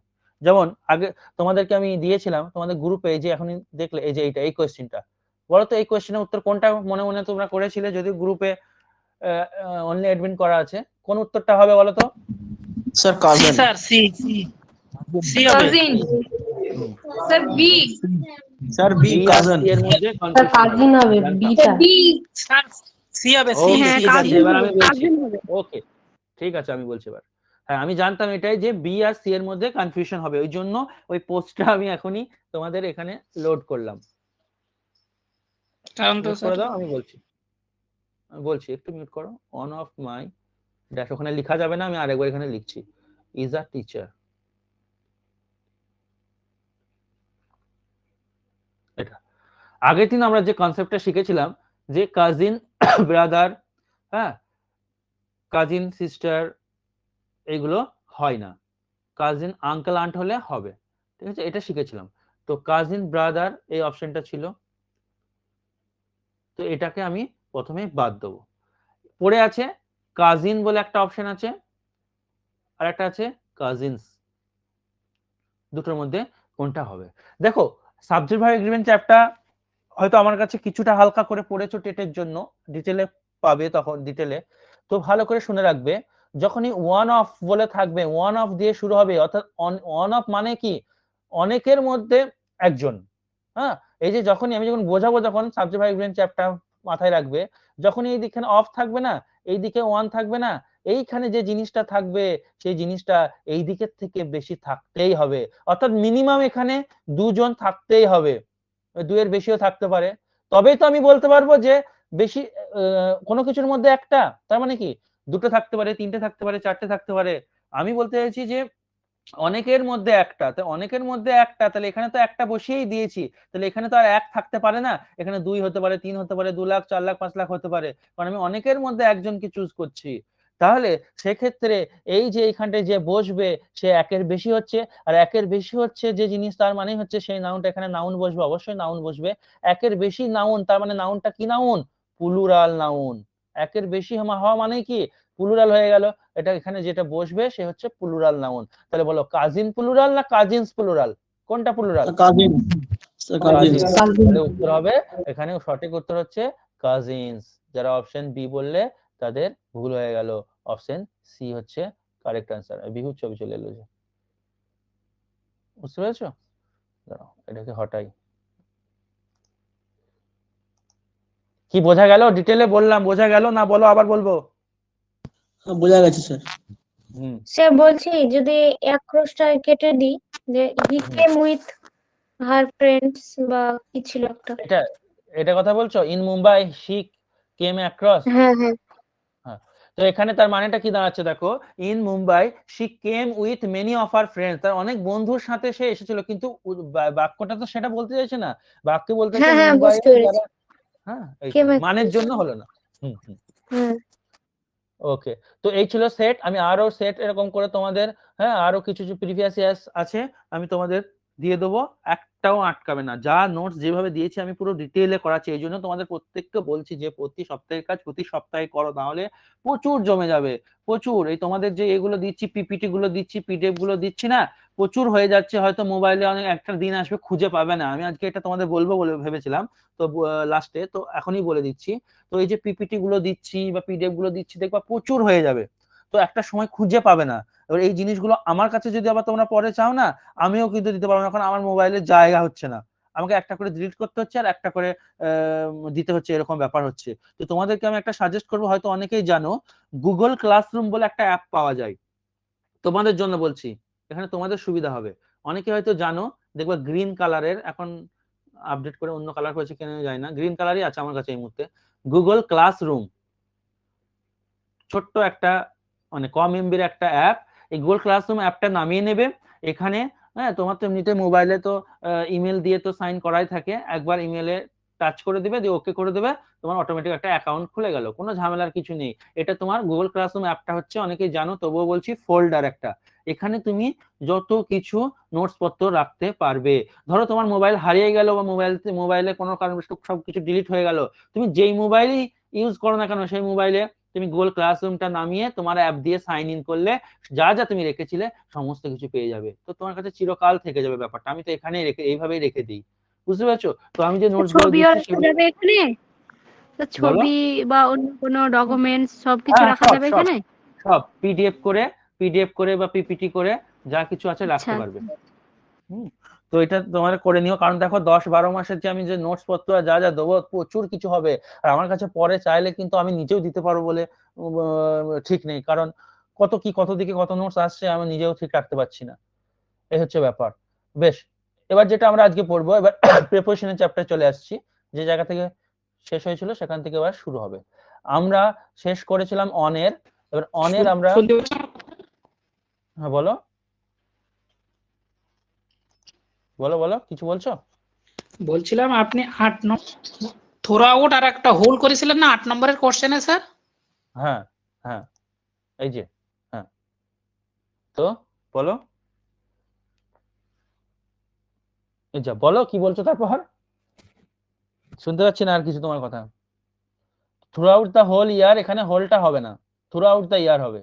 যেমন আগে তোমাদেরকে আমি দিয়েছিলাম তোমাদের গ্রুপে, যে এখনই দেখলে এই যে এই কোয়েশ্চেনটা, বলতো এই কোয়েশ্চেনের উত্তর কোনটা মনে মনে তোমরা করেছিলে? যদি গ্রুপে অনলি অ্যাডমিন করা আছে, কোন উত্তরটা হবে বলো তো? Sir, cousin. Sir C C হবে cousin sir B Sir, B B, আর cousin. C এর মধ্যে স্যার কনফিউশন কাজিন হবে বিটা বি স্যার সি হবে সি ওকে হ্যাঁ, ঠিক আছে, cousin এবার হবে, আমি বলছি। cousin হবে। ওকে ঠিক আছে, আমি বলছি এবার। হ্যাঁ আমি জানতাম এটাই যে বি আর সি এর মধ্যে কনফিউশন হবে, ওই জন্য ওই পোস্টটা আমি এখনই তোমাদের এখানে লোড করলাম। কারণ তো মিউট করে দাও, আমি বলছি একটু মিউট করো। অন অফ মাই ড্যাশ, ওখানে লেখা যাবে না, আমি আরেকবার এখানে লিখছি, ইজ আ টিচার। এটা আগের দিন আমরা যে কনসেপ্টটা শিখেছিলাম যে কাজিন ব্রাদার, হ্যাঁ কাজিন সিস্টার এইগুলো হয় না, কাজিন আঙ্কেল আন্ট হলে হবে, ঠিক আছে, এটা শিখেছিলাম। তো কাজিন ব্রাদার এই অপশনটা ছিল, তো এটাকে আমি প্রথমে বাদ দেবো। পড়ে আছে কাজিন বলে একটা অপশন আছে, আর একটা আছে কাজিনস, দুটোর মধ্যে কোনটা হবে? দেখো সাবজেক্ট ভার্ব এগ্রিমেন্ট চ্যাপ্টার হয়তো আমার কাছে কিছুটা হালকা করে পড়েছো টেটের জন্য, ডিটেলে পাবে তখন ডিটেলে, তো ভালো করে শুনে রাখবে। যখনই ওয়ান অফ বলে থাকবে, ওয়ান অফ দিয়ে শুরু হবে, অর্থাৎ ওয়ান অফ মানে কি অনেকের মধ্যে একজন। হ্যাঁ এই যে যখনই আমি যখন বোঝাবো, যখন সাবজেক্ট ভার্ব এগ্রিমেন্ট চ্যাপ্টার মাথায় রাখবে, যখন এই দিকে অফ থাকবে না, এই দিকে ওয়ান থাকবে না, এইখানে যে জিনিসটা থাকবে সেই জিনিসটা এই দিকের থেকে বেশি থাকতেই হবে, অর্থাৎ মিনিমাম এখানে দুজন থাকতেই হবে, দুইয়ের বেশিও থাকতে পারে, তবেই তো আমি বলতে পারবো যে বেশি কোনো কিছুর মধ্যে একটা, তার মানে কি দুটো থাকতে পারে, তিনটে থাকতে পারে, চারটে থাকতে পারে। আমি বলতে চাইছি যে অনেকের মধ্যে একটা, তো অনেকের মধ্যে একটা, তাহলে এখানে তো একটা বসিয়েই দিয়েছি, তাহলে এখানে তো আর এক থাকতে পারে না, এখানে 2 হতে পারে, 3 হতে পারে, 2 লাখ, 4 লাখ, 5 লাখ হতে পারে, কারণ আমি অনেকের মধ্যে একজনকে চুজ করছি। তাহলে সেক্ষেত্রে এই যে এইখানটায় যে বসবে সে একের বেশি হচ্ছে, আর একের বেশি হচ্ছে যে জিনিস, তার মানে হচ্ছে সেই নাউনটা এখানে নাউন বসবে, অবশ্যই নাউন বসবে। একের বেশি নাউন, তার মানে নাউনটা কি নাউন? Plural noun. একের বেশি হওয়া মানে কি প্লুরাল হয়ে গেল, এটা এখানে যেটা বসবে সে হচ্ছে প্লুরাল নাউন। তাহলে বলো কাজিন প্লুরাল না কাজিনস প্লুরাল, কোনটা প্লুরাল? cousin, sir, cousins. তাহলে উত্তর হবে এখানে, সঠিক উত্তর হচ্ছে কাজিনস। যারা অপশন বি বললে তাদের ভুল হয়ে গেল, অপশন সি হচ্ছে কারেক্ট আনসার। বিহু ছবি চলে এলো যে, বুঝতে পেরেছো? দাঁড়াও এটাকে হটাই। কি বোঝা গেল? ডিটেলে বললাম, বোঝা গেল না বলো, আবার বলবো? বোঝা গেছে স্যার। স্যার বলছি যদি এক ক্রসটা কেটে দিই, যে হি কেম উইথ হার ফ্রেন্ডস বা কি ছিল একটা, এটা কথা বলছো? In Mumbai she came across. হ্যাঁ হ্যাঁ হ্যাঁ, তো এখানে তার মানেটা কি দাঁড়াচ্ছে দেখো, in Mumbai she came with many of her friends, তার অনেক বন্ধুর সাথে সে এসেছিল, কিন্তু বাক্যটা তো সেটা বলতে চাইছে না, বাক্য বলতে চাইছে হ্যাঁ মুম্বাই বুঝতে পেরেছি। হ্যাঁ এই কেম মানের across। জন্য হলো না। হুম হুম হুম ওকে, তো এই ছিল সেট। আমি আরো সেট এরকম করে তোমাদের, হ্যাঁ আরো কিছু কিছু প্রিভিয়াস ইয়ার্স আছে আমি তোমাদের দিয়ে দেবো, একটাও আটকাবে না। যা নোটস যেভাবে দিয়েছি আমি পুরো ডিটেইলে করাচ্ছি, এই জন্য তোমাদের প্রত্যেককে বলছি যে প্রতি সপ্তাহের কাজ প্রতি সপ্তাহে করো, তাহলে প্রচুর জমে যাবে, প্রচুর। এই তোমাদের যে এগুলো দিচ্ছি, পিপিটি গুলো দিচ্ছি, পিডিএফ গুলো দিচ্ছি না, প্রচুর হয়ে যাচ্ছে, হয়তো মোবাইলে অনেক একটা দিন আসবে খুঁজে পাবে না। আমি আজকে এটা তোমাদের বলবো বলে ভেবেছিলাম, তো লাস্টে তো এখনই বলে দিচ্ছি। তো এই যে পিপিটি গুলো দিচ্ছি বা পিডিএফ গুলো দিচ্ছি, দেখবা প্রচুর হয়ে যাবে, তো একটা সময় খুঁজে পাবে না। এবার এই জিনিসগুলো আমার কাছে যদি আবার তোমরা পরে চাও না, আমিও কিন্তু দিতে পারবো না, কারণ আমার মোবাইলের জায়গা হচ্ছে না, আমাকে একটা করে ডিলিট করতে হচ্ছে আর একটা করে দিতে হচ্ছে, এরকম ব্যাপার হচ্ছে। তো তোমাদেরকে আমি একটা সাজেস্ট করবো, হয়তো অনেকেই জানো গুগল ক্লাসরুম বলে একটা অ্যাপ পাওয়া যায়, তোমাদের জন্য বলছি, এখানে তোমাদের সুবিধা হবে। অনেকে হয়তো জানো, দেখবা গ্রিন কালারের, এখন আপডেট করে অন্য কালার হয়েছে কেন যায় না, গ্রিন কালারই আছে আমার কাছে এই মুহূর্তে, গুগল ক্লাসরুম। ছোট্ট একটা মানে কম এমবির একটা অ্যাপ, এই গুগল ক্লাসরুম অ্যাপটা নামিয়ে নেবে। এখানে হ্যাঁ তোমার তো এমনিতে মোবাইলে তো ইমেল দিয়ে তো সাইন করাই থাকে, একবার ইমেলে টাচ করে দিবে, দিয়ে ওকে করে দেবে, তোমার অটোমেটিক একটা অ্যাকাউন্ট খুলে গেল, কোনো ঝামেলার কিছু নেই। এটা তোমার গুগল ক্লাসরুম অ্যাপটা হচ্ছে, অনেকেই জানো তবুও বলছি, ফোল্ডার একটা, এখানে তুমি যত কিছু নোটস পত্র রাখতে পারবে। ধরো তোমার মোবাইল হারিয়ে গেল বা মোবাইলে কোনো কারণে সবকিছু ডিলিট হয়ে গেল, তুমি যেই মোবাইলই ইউজ করো না কেন সেই মোবাইলে তুমি গুগল ক্লাসরুমটা নামিয়ে তোমার অ্যাপ দিয়ে সাইন ইন করলে যা যা তুমি রেখেছিলে সমস্ত কিছু পেয়ে যাবে, তো তোমার কাছে চিরকাল থেকে যাবে ব্যাপারটা। আমি তো এখানেই রেখে এইভাবেই রেখে দিই, বুঝতে পারছো? তো আমি যে নোটস গুলো ছবিও দিচ্ছি রাখা যাবে এখানে, তো ছবি বা অন্য কোনো ডকুমেন্টস সবকিছু রাখা যাবে এখানে? সব পিডিএফ করে বা পিপিটি করে যা কিছু আছে রাখতে আচ্ছা পারবে। তো এটা তোমার করে নিও, কারণ দেখো 10-12 মাসের যে আমি যে নোটস পত্র যা যা দেবো প্রচুর কিছু হবে, আর আমার কাছে পরে চাইলে কিন্তু আমি নিজেও দিতে পারবো বলে ঠিক নেই, কারণ কত দিকে কত নোটস আসছে আমি নিজেও ঠিক রাখতে পারছি না, এই হচ্ছে ব্যাপার। বেশ, এবার যেটা আমরা আজকে পড়বো, এবার প্রিপোজিশনের চ্যাপ্টার চলে আসছি। যে জায়গা থেকে শেষ হয়েছিল সেখান থেকে এবার শুরু হবে। আমরা শেষ করেছিলাম অনের, এবার অনের আমরা, হ্যাঁ বলো বলো বলো কিছু বলছো? বলছিলাম আপনি 8 নম্বর থ্রো আউট আর একটা হোল করেছিলেন না 8 নম্বরের কোশ্চেনে স্যার? হ্যাঁ হ্যাঁ, এই যে, হ্যাঁ, তো বলো, এই যা বলো কি বলছো তারপর, শুনতে পাচ্ছি না আর কিছু তোমার কথা। Throughout the whole year, এখানে হোলটা হবে না, থ্রু আউট দ্য ইয়ার হবে,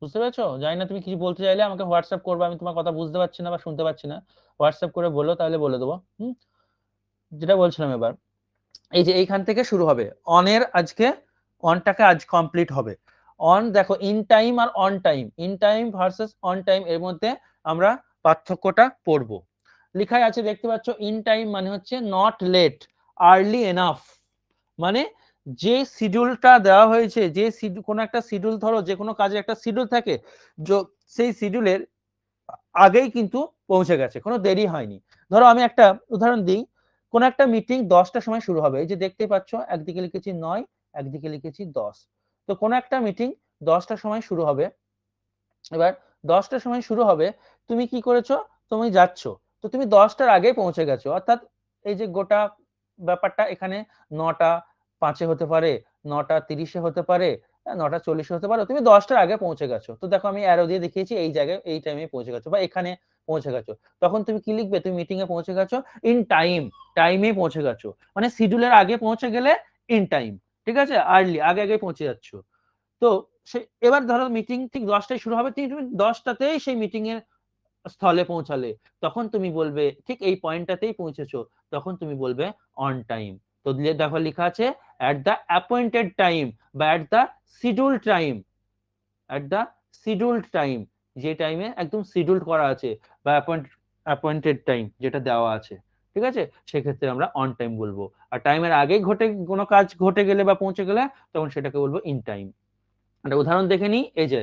বুঝতে পেরেছো? জানি না তুমি কিছু বলতে চাইলে আমাকে হোয়াটসঅ্যাপ করবে, আমি তোমার কথা বুঝতে পারছি না বা শুনতে পাচ্ছি না, হোয়াটসঅ্যাপ করে বলো, তাহলে বলে দেবো। যেটা বলছিলাম এবার, এই যে এইখান থেকে শুরু হবে অনের, আজকে অনটাকে আজ কমপ্লিট হবে। অন দেখো, ইন টাইম আর on time, in time versus on time, এর মধ্যে আমরা পার্থক্যটা পড়বো। লেখায় আছে দেখতে পাচ্ছ, ইন টাইম মানে হচ্ছে নট লেট, আর্লি এনাফ, মানে যে শিডিউলটা দেওয়া হয়েছে, যে কোনো একটা শিডিউল, ধরো যে কোনো কাজে একটা শিডিউল থাকে, সেই শিডিউলের আগেই কিন্তু পৌঁছে গেছে, কোনো দেরি হয়নি। ধরো আমি একটা উদাহরণ দিই, কোন একটা মিটিং 10টার সময় শুরু হবে, এই যে দেখতে পাচ্ছ একদিকে লিখেছি 9, একদিকে লিখেছি 10, তো কোন একটা মিটিং 10টার সময় শুরু হবে। এবার 10টার সময় শুরু হবে, তুমি কি করেছো, তুমি যাচ্ছ, তো তুমি 10টার আগে পৌঁছে গেছো, অর্থাৎ এই যে গোটা ব্যাপারটা এখানে 9টা 5-এ হতে পারে, 9টা 30-এ হতে পারে, 9টা 40-এ হতে পারে, তুমি 10টার আগে পৌঁছে গেছো। তো দেখো আমি অ্যারো দিয়ে দেখিয়েছি এই জায়গায় এই টাইমে পৌঁছে গেছো বা এখানে পৌঁছে গেছো, তখন তুমি কি লিখবে, তুমি মিটিং এ পৌঁছে গেছো ইন টাইম, টাইমে পৌঁছে গেছো, মানে শিডিউলের আগে পৌঁছে গেলে ইন টাইম, ঠিক আছে, আর্লি, আগে আগে পৌঁছে যাচ্ছ। তো এবার ধরো মিটিং ঠিক 10টায় শুরু হবে, তুমি 10টাতেই সেই মিটিং এর স্থলে পৌঁছালে, তখন তুমি বলবে ঠিক এই পয়েন্টটাতেই পৌঁছেছো, তখন তুমি বলবে অন টাইম। তো দেখো লেখা আছে অ্যাট দ্য অ্যাপয়েন্টেড টাইম বা at the schedule time, at the scheduled time, যে টাইমে একদম শিডিউল করা আছে বা অ্যাপয়েন্টেড টাইম যেটা দেওয়া আছে, ঠিক আছে, সেক্ষেত্রে আমরা অন টাইম বলবো। আর টাইমের আগে কোনো কাজ ঘটে গেলে বা পৌঁছে গেলে তখন সেটাকে বলবো ইন টাইম। একটা উদাহরণ দেখে নিই, এই যে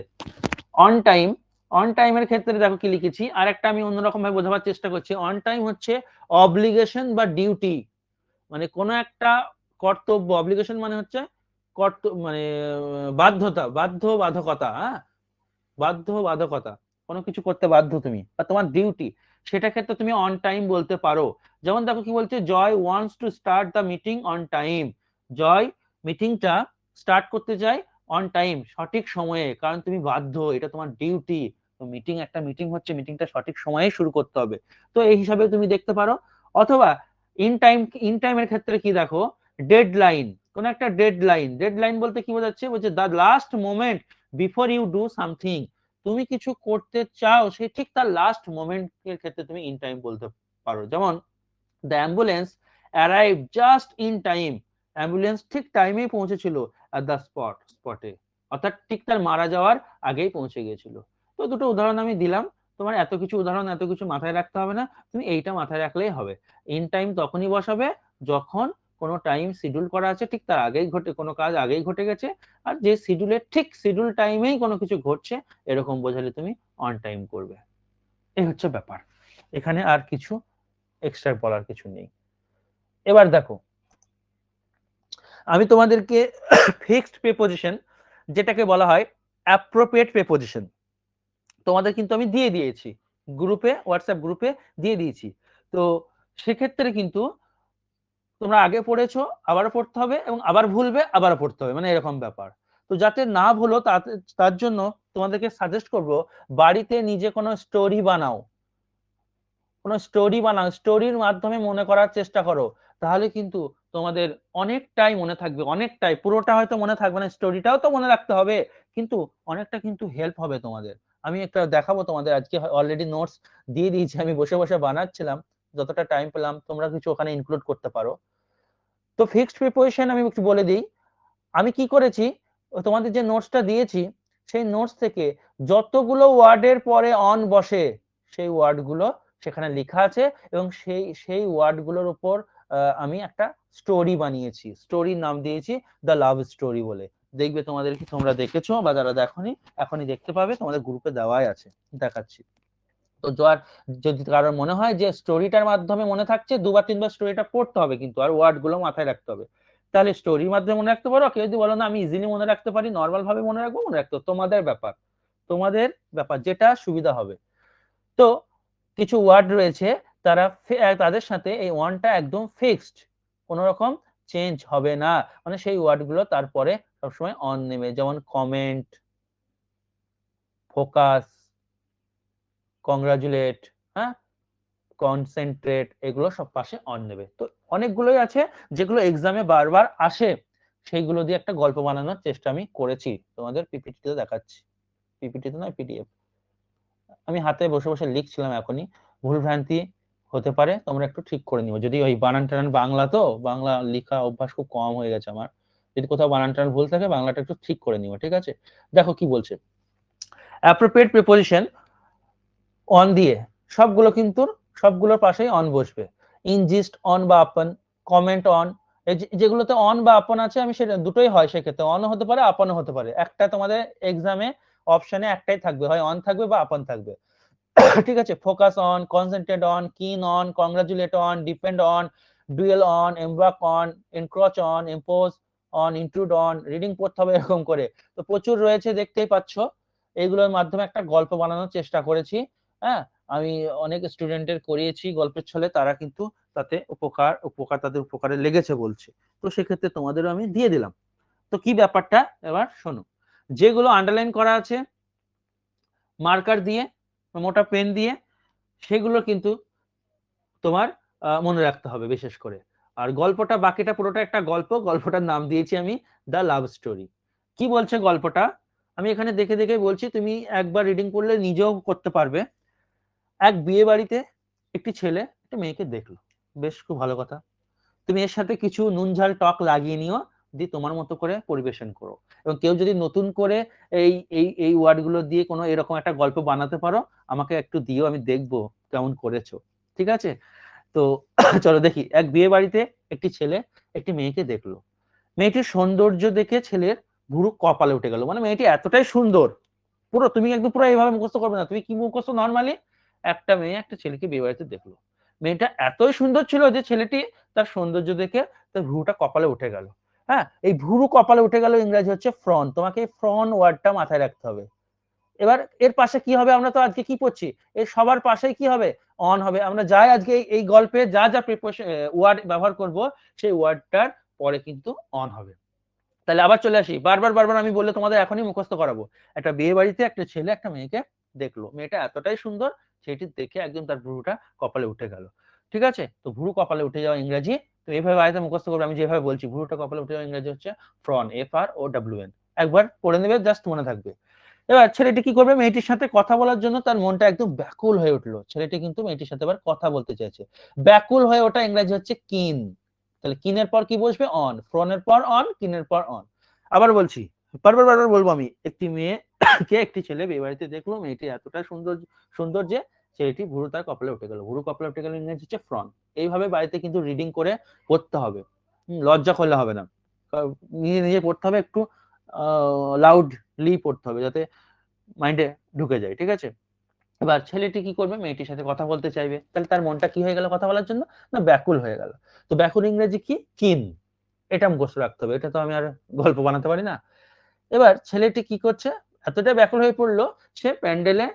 অন টাইম, অন টাইমের ক্ষেত্রে দেখো কি লিখেছি, আর একটা আমি অন্যরকম ভাবে বোঝাবার চেষ্টা করছি। অন টাইম হচ্ছে অব্লিগেশন বা ডিউটি, মানে কোনো একটা কর্তব্য, অব্লিগেশন মানে হচ্ছে মানে বাধ্যতা, বাধ্যকতা, হ্যাঁ, বাধ্যকতা, কোনো কিছু করতে বাধ্য তুমি বা তোমার ডিউটি, সেটা ক্ষেত্রে তুমি অন টাইম বলতে পারো। যেমন দেখো কি বলছে, Joy wants to start the meeting on time, Joy মিটিংটা স্টার্ট করতে চায় অন টাইম, সঠিক সময়ে, কারণ তুমি বাধ্য, এটা তোমার ডিউটি। তো একটা মিটিং হচ্ছে, মিটিংটা সঠিক সময়ে শুরু করতে হবে, তো এই হিসাবে তুমি দেখতে পারো। অথবা ইন টাইমের ক্ষেত্রে কি দেখো, ডেডলাইন, কোন একটা ডেডলাইন, ডেডলাইন বলতে কি বোঝাচ্ছে, বলছে the last moment before you do something, তুমি কিছু করতে চাও সেই ঠিক তার লাস্ট মোমেন্ট এর ক্ষেত্রে তুমি ইন টাইম বলতে পারো। যেমন the ambulance arrive just in time, ambulance ঠিক টাইমেই পৌঁছেছিল অ্যাট দ্য স্পটে, অর্থাৎ ঠিক তার মারা যাওয়ার আগেই পৌঁছে গিয়েছিল। তো দুটো উদাহরণ আমি দিলাম, তোমার এত কিছু উদাহরণ এত কিছু মাথায় রাখতে হবে না, তুমি এইটা মাথায় রাখলেই হবে। ইন টাইম তখনই বসাবে যখন কোনো টাইম শিডিউল করা আছে, ঠিক তার আগেই কোনো কাজ আগেই ঘটে গেছে, আর যে শিডিউলের ঠিক শিডিউল টাইমেই কোনো কিছু ঘটছে, এরকম বোঝালে তুমি অন টাইম করবে। এই হচ্ছে ব্যাপার, এখানে আর কিছু এক্সট্রা বলার কিছু নেই। এবার দেখো, আমি তোমাদেরকে ফিক্সড প্রিপোজিশন, যেটাকে বলা হয় অ্যাপ্রোপ্রিয়েট প্রিপোজিশন, তোমাদের কিন্তু আমি দিয়ে দিয়েছি গ্রুপে, হোয়াটসঅ্যাপ গ্রুপে দিয়ে দিয়েছি। তো সেক্ষেত্রে কিন্তু তোমরা আগে পড়েছো, আবারও পড়তে হবে, এবং আবার ভুলবে আবারও পড়তে হবে, মানে এরকম ব্যাপার। তো যাতে না ভুলো তার জন্য তোমাদেরকে সাজেস্ট করব, বাড়িতে নিজে কোনো স্টোরি বানাও, স্টোরির মাধ্যমে মনে করার চেষ্টা করো, তাহলে কিন্তু তোমাদের অনেকটাই মনে থাকবে, অনেকটাই, পুরোটা হয়তো মনে থাকবে না, স্টোরিটাও তো মনে রাখতে হবে, কিন্তু অনেকটা কিন্তু হেল্প হবে তোমাদের। আমি একটা দেখাবো তোমাদের, আজকে অলরেডি নোটস দিয়ে দিয়েছি, আমি বসে বসে বানাচ্ছিলাম, যতটা টাইম পেলাম তোমরা কিছু ওখানে ইনক্লুড করতে পারো। তো ফিক্সড প্রিপোজিশন আমি একটু বলে দিই, আমি কি করেছি, তোমাদের যে নোটসটা দিয়েছি সেই নোটস থেকে যতগুলো ওয়ার্ডের পরে অন বসে সেই ওয়ার্ডগুলো সেখানে লেখা আছে, এবং সেই ওয়ার্ডগুলোর উপর আমি একটা স্টোরি বানিয়েছি, স্টোরির নাম দিয়েছি দ্য লাভ স্টোরি বলে, দেখবে তোমাদের কি তোমরা দেখেছো বা যারা দেখোনি এখনই দেখতে পাবে, তোমাদের গ্রুপে দেওয়াই আছে, দেখাচ্ছি। তো যদি কারোর মনে হয় যে স্টোরিটার মাধ্যমে মনে থাকছে, দুবার তিনবার স্টোরিটা পড়তে হবে কিন্তু, আর ওয়ার্ড গুলো মাথায় রাখতে হবে, তাহলে স্টোরির মাধ্যমে মনে রাখতে পারো। কেউ যদি বলো না আমি ইজিলি মনে রাখতে পারি, নর্মাল ভাবে মনে রাখবো, মনে রাখতে তোমাদের ব্যাপার, তোমাদের ব্যাপার, যেটা সুবিধা হবে। তো কিছু ওয়ার্ড রয়েছে তাদের সাথে এই ওয়ানটা একদম ফিক্সড, কোন রকম চেঞ্জ হবে না, মানে সেই ওয়ার্ড গুলো তারপরে সবসময় অন নেবে, যেমন কমেন্ট, ফোকাস, কংগ্রাচুলেট, হ্যাঁ, কনসেন্ট্রেট, এগুলো সব পাশে অন নেবে। তো অনেকগুলোই আছে যেগুলো এক্সামে বারবার আসে, সেইগুলো দিয়ে একটা গল্প বানানোর চেষ্টা আমি করেছি, তোমাদের পিপিটিতে দেখাচ্ছি, পিপিটিতে নয় পিডিএফ। আমি হাতে বসে বসে লিখছিলাম, এখনই ভুলভ্রান্তি হতে পারে, তোমরা একটু ঠিক করে নিও। যদি ওই বানান টানান, বাংলা তো বাংলা লেখা অভ্যাস খুব কম হয়ে গেছে আমার, যদি কোথাও বানান টানান ভুল থাকে বাংলাটা একটু ঠিক করে নিও, ঠিক আছে? দেখো কি বলছে, অ্যাপ্রোপ্রিয়েট প্রিপোজিশন অন দিয়ে, সবগুলোর পাশেই অন বসবে। ইনজিস্ট অন বা আপন, কমেন্ট অন, যেগুলোতে অন বা আপন আছে আমি সেটা দুটোই হয়, সেক্ষেত্রে অনও হতে পারে আপনও হতে পারে, একটা তোমাদের এক্সামে অপশনে একটাই থাকবে, হয় অন থাকবে বা আপন থাকবে, ঠিক আছে? Focus on, concentrate on, keen on, congratulate on, depend on, dwell on, embark on, encroach on, impose on, intrude on, reading পড়তে হবে এরকম করে। তো প্রচুর রয়েছে, দেখতেই পাচ্ছ। এইগুলোর মাধ্যমে একটা গল্প বানানোর চেষ্টা করেছি, হ্যাঁ, আমি অনেক স্টুডেন্টের করিয়েছি গল্পের ছলে, তারা কিন্তু তাতে তাদের উপকারে লেগেছে বলছে। তো সেক্ষেত্রে তোমাদেরও আমি দিয়ে দিলাম। তো কি ব্যাপারটা এবার শোনো, যেগুলো আন্ডারলাইন করা আছে মার্কার দিয়ে, মোটা পেন দিয়ে, সেগুলো কিন্তু তোমার মনে রাখতে হবে বিশেষ করে। আর গল্পটা বাকিটা পুরোটা একটা গল্প, গল্পটার নাম দিয়েছি আমি দ্য লাভ স্টোরি। কি বলছে গল্পটা আমি এখানে দেখে দেখে বলছি, তুমি একবার রিডিং করলে নিজেও করতে পারবে। এক বিয়ে বাড়িতে একটি ছেলে একটা মেয়েকে দেখলো, বেশ খুব ভালো কথা, তুমি এর সাথে কিছু নুন ঝাল টক লাগিয়ে নিও, দিয়ে তোমার মতো করে পরিবেশন করো। এবং কেউ যদি নতুন করে এই এই এই ওয়ার্ড গুলো দিয়ে কোনো এরকম একটা গল্প বানাতে পারো, আমাকে একটু দিও, আমি দেখবো কেমন করেছো, ঠিক আছে? তো চলো দেখি। এক বিয়ে বাড়িতে একটি ছেলে একটি মেয়েকে দেখলো, মেয়েটির সৌন্দর্য দেখে ছেলের ভুরু কপালে উঠে গেল। মানে মেয়েটি এতটাই সুন্দর, পুরো তুমি একদম পুরো এইভাবে মুখস্থ করবে না, তুমি কি মুখস্থ নর্মালি, একটা মেয়ে একটা ছেলেকে বিয়ে বাড়িতে দেখলো, মেয়েটা এতই সুন্দর ছিল যে ছেলেটি তার সৌন্দর্য দেখে তার ভ্রুটা কপালে উঠে গেল। হ্যাঁ, এই ভ্রু কপালে উঠে গেল ইংরেজি হচ্ছে ফ্রন, তোমাকে এই ফ্রন ওয়ার্ডটা মাথায় রাখতে হবে। এবার এর পাশে কি হবে, আমরা তো আজকে কি পড়ছি, এর সবার পাশেই কি হবে, অন হবে। আমরা যাই আজকে এই গল্পে যা যা প্রিপোজিশন ওয়ার্ড ব্যবহার করব, সেই ওয়ার্ডটার পরে কিন্তু অন হবে। তাহলে আবার চলে আসি, বারবার বারবার আমি বললে তোমাদের এখনই মুখস্থ করাবো। একটা বিয়ে বাড়িতে একটা ছেলে একটা মেয়েকে দেখলো, মেয়েটা এতটাই সুন্দর, সেটি দেখে একদম তার ভ্রুটা কপালে উঠে গেল, ঠিক আছে? তো ভ্রু কপালে উঠে যাওয়া ইংরেজি, তো এইভাবে বাড়িতে মুখস্থ করবে, আমি যেভাবে বলছি, ভ্রুটা কপালে উঠে যাওয়া ইংরেজি হচ্ছে ফ্রন, FROWN। একবার পড়ে নেবে, জাস্ট মনে থাকবে। এবার ছেলেটি কি করবে, মেয়েটির সাথে কথা বলার জন্য তার মনটা একদম ব্যাকুল হয়ে উঠলো, ছেলেটি কিন্তু মেয়েটির সাথে আবার কথা বলতে চাইছে। ব্যাকুল হয়ে ওটা ইংরেজি হচ্ছে কিন। তাহলে কিনের পর কি বসবে, অন, ফ্রনের পর অন, কিনের পর অন। আবার বলছি, বারবার বারবার বলবো আমি, একটি মেয়েকে একটি ছেলে বিয়ে বাড়িতে দেখলো, মেয়েটি এতটা সুন্দর যে ছেলেটি ভুরু তার কপালে উঠে গেল, ভুরু কপালে উঠে গেল ইংরেজি হচ্ছে ফ্রন। এইভাবে বাড়িতে কিন্তু রিডিং করে পড়তে হবে, লজ্জা করলে হবে না, নিজে নিজে পড়তে হবে, একটু লাউডলি পড়তে হবে যাতে মাইন্ডে ঢুকে যায়, ঠিক আছে? এবার ছেলেটি কি করবে, মেয়েটির সাথে কথা বলতে চাইবে, তাহলে তার মনটা কি হয়ে গেল কথা বলার জন্য, না ব্যাকুল হয়ে গেল। তো ব্যাকুল ইংরেজি কি, কিন, এটা মুখস্থ রাখতে হবে, এটা তো আমি আর গল্প বানাতে পারি না। এবার ছেলেটি কি করছে, এতটা ব্যাকুল হয়ে পড়লো, সে প্যান্ডেলে,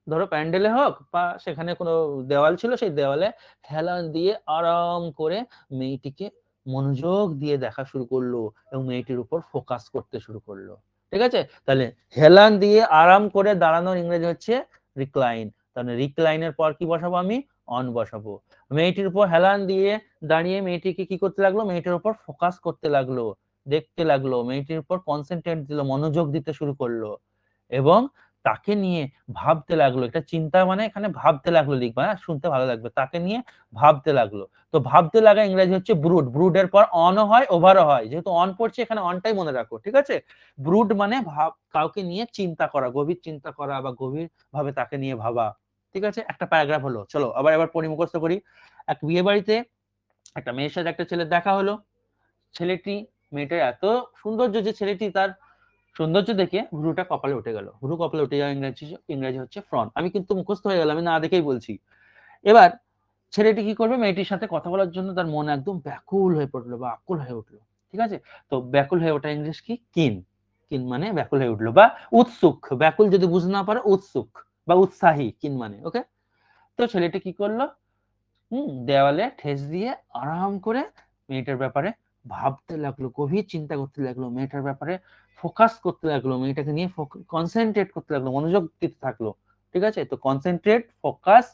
ধরো প্যান্ডেলে হোক বা সেখানে কোনো দেওয়াল ছিল, সেই দেওয়ালে হেলান দিয়ে আরাম করে মেয়েটিকে মনোযোগ দিয়ে দেখা শুরু করলো এবং মেয়েটির উপর ফোকাস করতে শুরু করলো, ঠিক আছে? তাহলে হেলান দিয়ে আরাম করে দাঁড়ানোর ইংরেজি হচ্ছে রিক্লাইন। তাহলে রিক্লাইনের পর কি বসাবো, আমি অন বসাবো। মেয়েটির উপর হেলান দিয়ে দাঁড়িয়ে মেয়েটিকে কি করতে লাগলো, মেয়েটির উপর ফোকাস করতে লাগলো, দেখতে লাগলো, মেয়েটির উপর কনসেন্ট্রেট দিল, মনোযোগ দিতে শুরু করলো এবং তাকে নিয়ে ভাবতে লাগলো। এটা চিন্তা মানে এখানে ভাবতে লাগলো লিখবা, হ্যাঁ, শুনতে ভালো লাগবে, তাকে নিয়ে ভাবতে লাগলো। তো ভাবতে লাগা ইংরেজি হচ্ছে ব্রুড। ব্রুডের পর অনও হয় ওভারও হয়, যেহেতু অন পড়ছে এখানে অনটাই মনে রাখো, ঠিক আছে? ব্রুড মানে কাউকে নিয়ে চিন্তা করা, গভীর চিন্তা করা বা গভীর ভাবে তাকে নিয়ে ভাবা, ঠিক আছে? একটা প্যারাগ্রাফ হলো। চলো এবার পড়ি, মুখস্থ করি। এক বিয়ে বাড়িতে একটা মেয়ের সাথে একটা ছেলের দেখা হলো, ছেলেটি মেয়েটার এত সৌন্দর্য যে ছেলেটি তার সৌন্দর্য দেখে ভ্রুটা কপালে উঠে গেল। ভ্রু কপালে উঠে যাওয়া ইংরেজি হচ্ছে ফ্রন। আমি কিন্তু মুখস্থ হয়ে গেলাম, আমি না দেখেই বলছি। এবার ছেলেটি কি করবে, মেয়েটির সাথে কথা বলার জন্য তার মন একদম ব্যাকুল হয়ে পড়লো বা আকুল হয়ে উঠলো। ঠিক আছে, তো ব্যাকুল হয়ে ওঠা ইংলিশ কি? কিন। কিন মানে ব্যাকুল হয়ে উঠলো বা উৎসুক। ব্যাকুল যদি বুঝতে না পারো, উৎসুক বা উৎসাহী, কিন মানে। ওকে, তো ছেলেটি কি করলো, দেওয়ালে ঠেস দিয়ে আরাম করে মেয়েটার ব্যাপারে ভাবতে লাগলো, গভীর চিন্তা করতে লাগলো, মেয়েটার ব্যাপারে ফোকাস করতে লাগলো, মেয়েটাকে নিয়ে কনসেন্ট্রেট করতে লাগলো, মনোযোগ দিতে থাকলো। ঠিক আছে, তো কনসেন্ট্রেট, ফোকাস,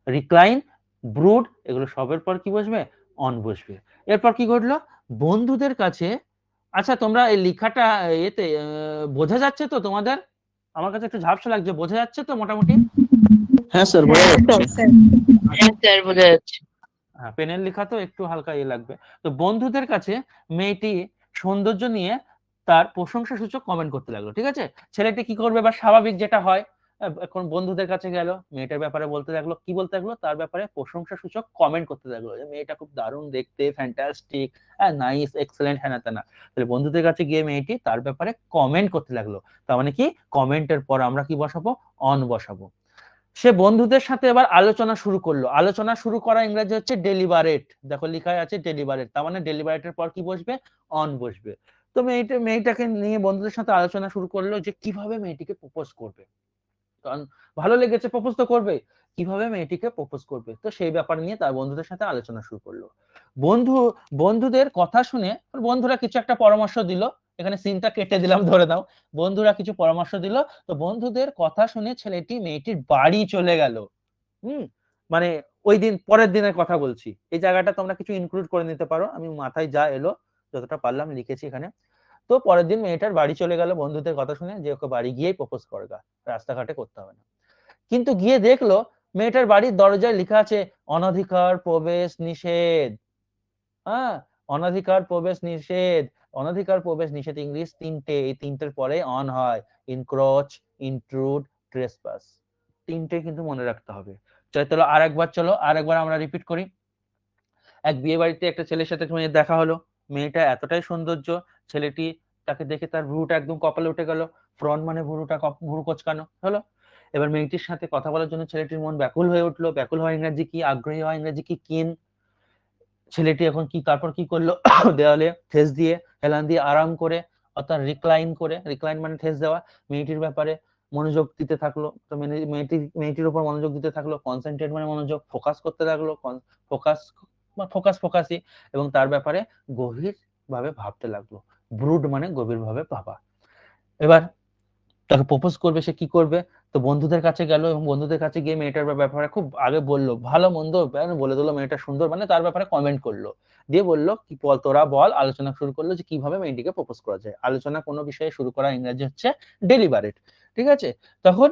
রিক্লাইন, ব্রুড, এগুলো সবের পর কি বসবে? অন বসবে। এরপর কি ঘটলো, বন্ধুদের কাছে, আচ্ছা তোমরা এই লেখাটা এতে বোঝা যাচ্ছে তো তোমাদের? আমার কাছে একটু ঝাপসা লাগছে, বোঝা যাচ্ছে তো মোটামুটি? হ্যাঁ স্যার, বোঝা যাচ্ছে। স্যার বোঝা যাচ্ছে। হ্যাঁ, পেনের লেখা তো একটু হালকা লাগবে। তো বন্ধুদের কাছে মেয়েটি সৌন্দর্য নিয়ে তার প্রশংসা সূচক কমেন্ট করতে লাগলো। ঠিক আছে, ছেলেটি কি করবে বা স্বাভাবিক যেটা হয়, এখন বন্ধুদের কাছে গেল, মেয়েটার ব্যাপারে বলতে লাগলো, কি বলতে লাগলো, তার ব্যাপারে প্রশংসা সূচক কমেন্ট করতে লাগলো, যে মেয়েটা খুব দারুণ দেখতে, ফ্যান্টাস্টিক, নাইস, এক্সেলেন্ট, হ্যাঁ না তা না। তাহলে বন্ধুদের কাছে গিয়ে মেয়েটি তার ব্যাপারে কমেন্ট করতে লাগলো। তার মানে কি, কমেন্টের পর আমরা কি বসাবো? অন বসাবো। সে বন্ধুদের সাথে এবার আলোচনা শুরু করলো। আলোচনা শুরু করা ইংরেজি হচ্ছে ডেলিবারেট। দেখো লেখায় আছে ডেলিবারেট, তার মানে ডেলিবারেটের পর কি বসবে? অন বসবে। তো মেয়েটাকে নিয়ে বন্ধুদের সাথে আলোচনা শুরু করলো যে কিভাবে মেয়েটিকে প্রপোজ করবে। কারণ ভালো লেগেছে, প্রপোজ তো করবে, কিভাবে মেয়েটিকে প্রপোজ করবে, তো সেই ব্যাপার নিয়ে তার বন্ধুদের সাথে আলোচনা শুরু করলো। বন্ধুদের কথা শুনে বন্ধুরা কিছু একটা পরামর্শ দিল, এখানে সিনটা কেটে দিলাম, ধরে দাও। বন্ধুরা কিছু পরামর্শ দিল, তো বন্ধুদের কথা শুনে ছেলেটি মেয়েটির বাড়ি চলে গেল। মানে ওই দিন, পরের দিনের কথা বলছি। এই জায়গাটা তোমরা কিছু ইনক্লুড করে নিতে পারো, আমি মাথায় যা এলো যতটা পারলাম লিখেছি এখানে। তো পরের দিন মেয়েটার বাড়ি চলে গেল বন্ধুদের কথা শুনে, যে ওকে বাড়ি গিয়েই প্রপোজ করবা, রাস্তাঘাটে করতে হবে না। কিন্তু গিয়ে দেখলো মেয়েটার বাড়ির দরজায় লেখা আছে অনধিকার প্রবেশ নিষেধ। হ্যাঁ, অনধিকার প্রবেশ নিষেধ। অনধিকার প্রবেশ নিষেধ ইংলিশ তিনটে, এই তিনটের পরে অন হয়, ইনক্রোচ, ইন্ট্রুড, ট্রেসপাস। তিনটে কিন্তু মনে রাখতে হবে। চলো আরেকবার আমরা রিপিট করি। এক বিয়ে বাড়িতে একটা ছেলের সাথে মেয়ের দেখা হলো, মেয়েটা এতটাই সৌন্দর্য, ছেলেটি তাকে দেখে তার ভ্রুটা একদম কপালে উঠে গেল, ফ্রন্ট মানে ভ্রু কোচকানো হলো। এবার মেয়েটির সাথে কথা বলার জন্য ছেলেটির মন ব্যাকুল হয়ে উঠলো। ব্যাকুল হওয়া ইংরেজি কি? আগ্রহী হওয়া ইংরেজি কি? কিন। ছেলেটি এখন কি, তারপর কি করলো, দেওয়ালে ঠেস দিয়ে, হেলান দিয়ে আরাম করে, অর্থাৎ রিক্লাইন মানে ঠেস দেওয়া, মেয়েটির ব্যাপারে মনোযোগ দিতে থাকলো। তো মেয়েটির উপর মনোযোগ দিতে থাকলো। কনসেন্ট্রেট মানে মনোযোগ, ফোকাস করতে লাগলো, ফোকাসি, এবং তার ব্যাপারে গভীর ভাবে ভাবতে লাগলো। ব্রুড মানে গভীর ভাবে ভাবা। এবার তাকে প্রপোজ করবে, সে কি করবে? তো বন্ধুদের কাছে গেল, এবং বন্ধুদের কাছে গিয়ে মেয়েটার ব্যাপারে খুব আগে বললো, ভালো মন্দ বলে দিল, মেয়েটা সুন্দর, মানে তার ব্যাপারে কমেন্ট করলো, দিয়ে বললো কি তোরা বল। আলোচনা শুরু করলো যে কিভাবে মেয়েটিকে প্রপোজ করা যায়। আলোচনা কোনো বিষয়ে শুরু করা ইংরেজি হচ্ছে ডেলিবারেট। ঠিক আছে, তখন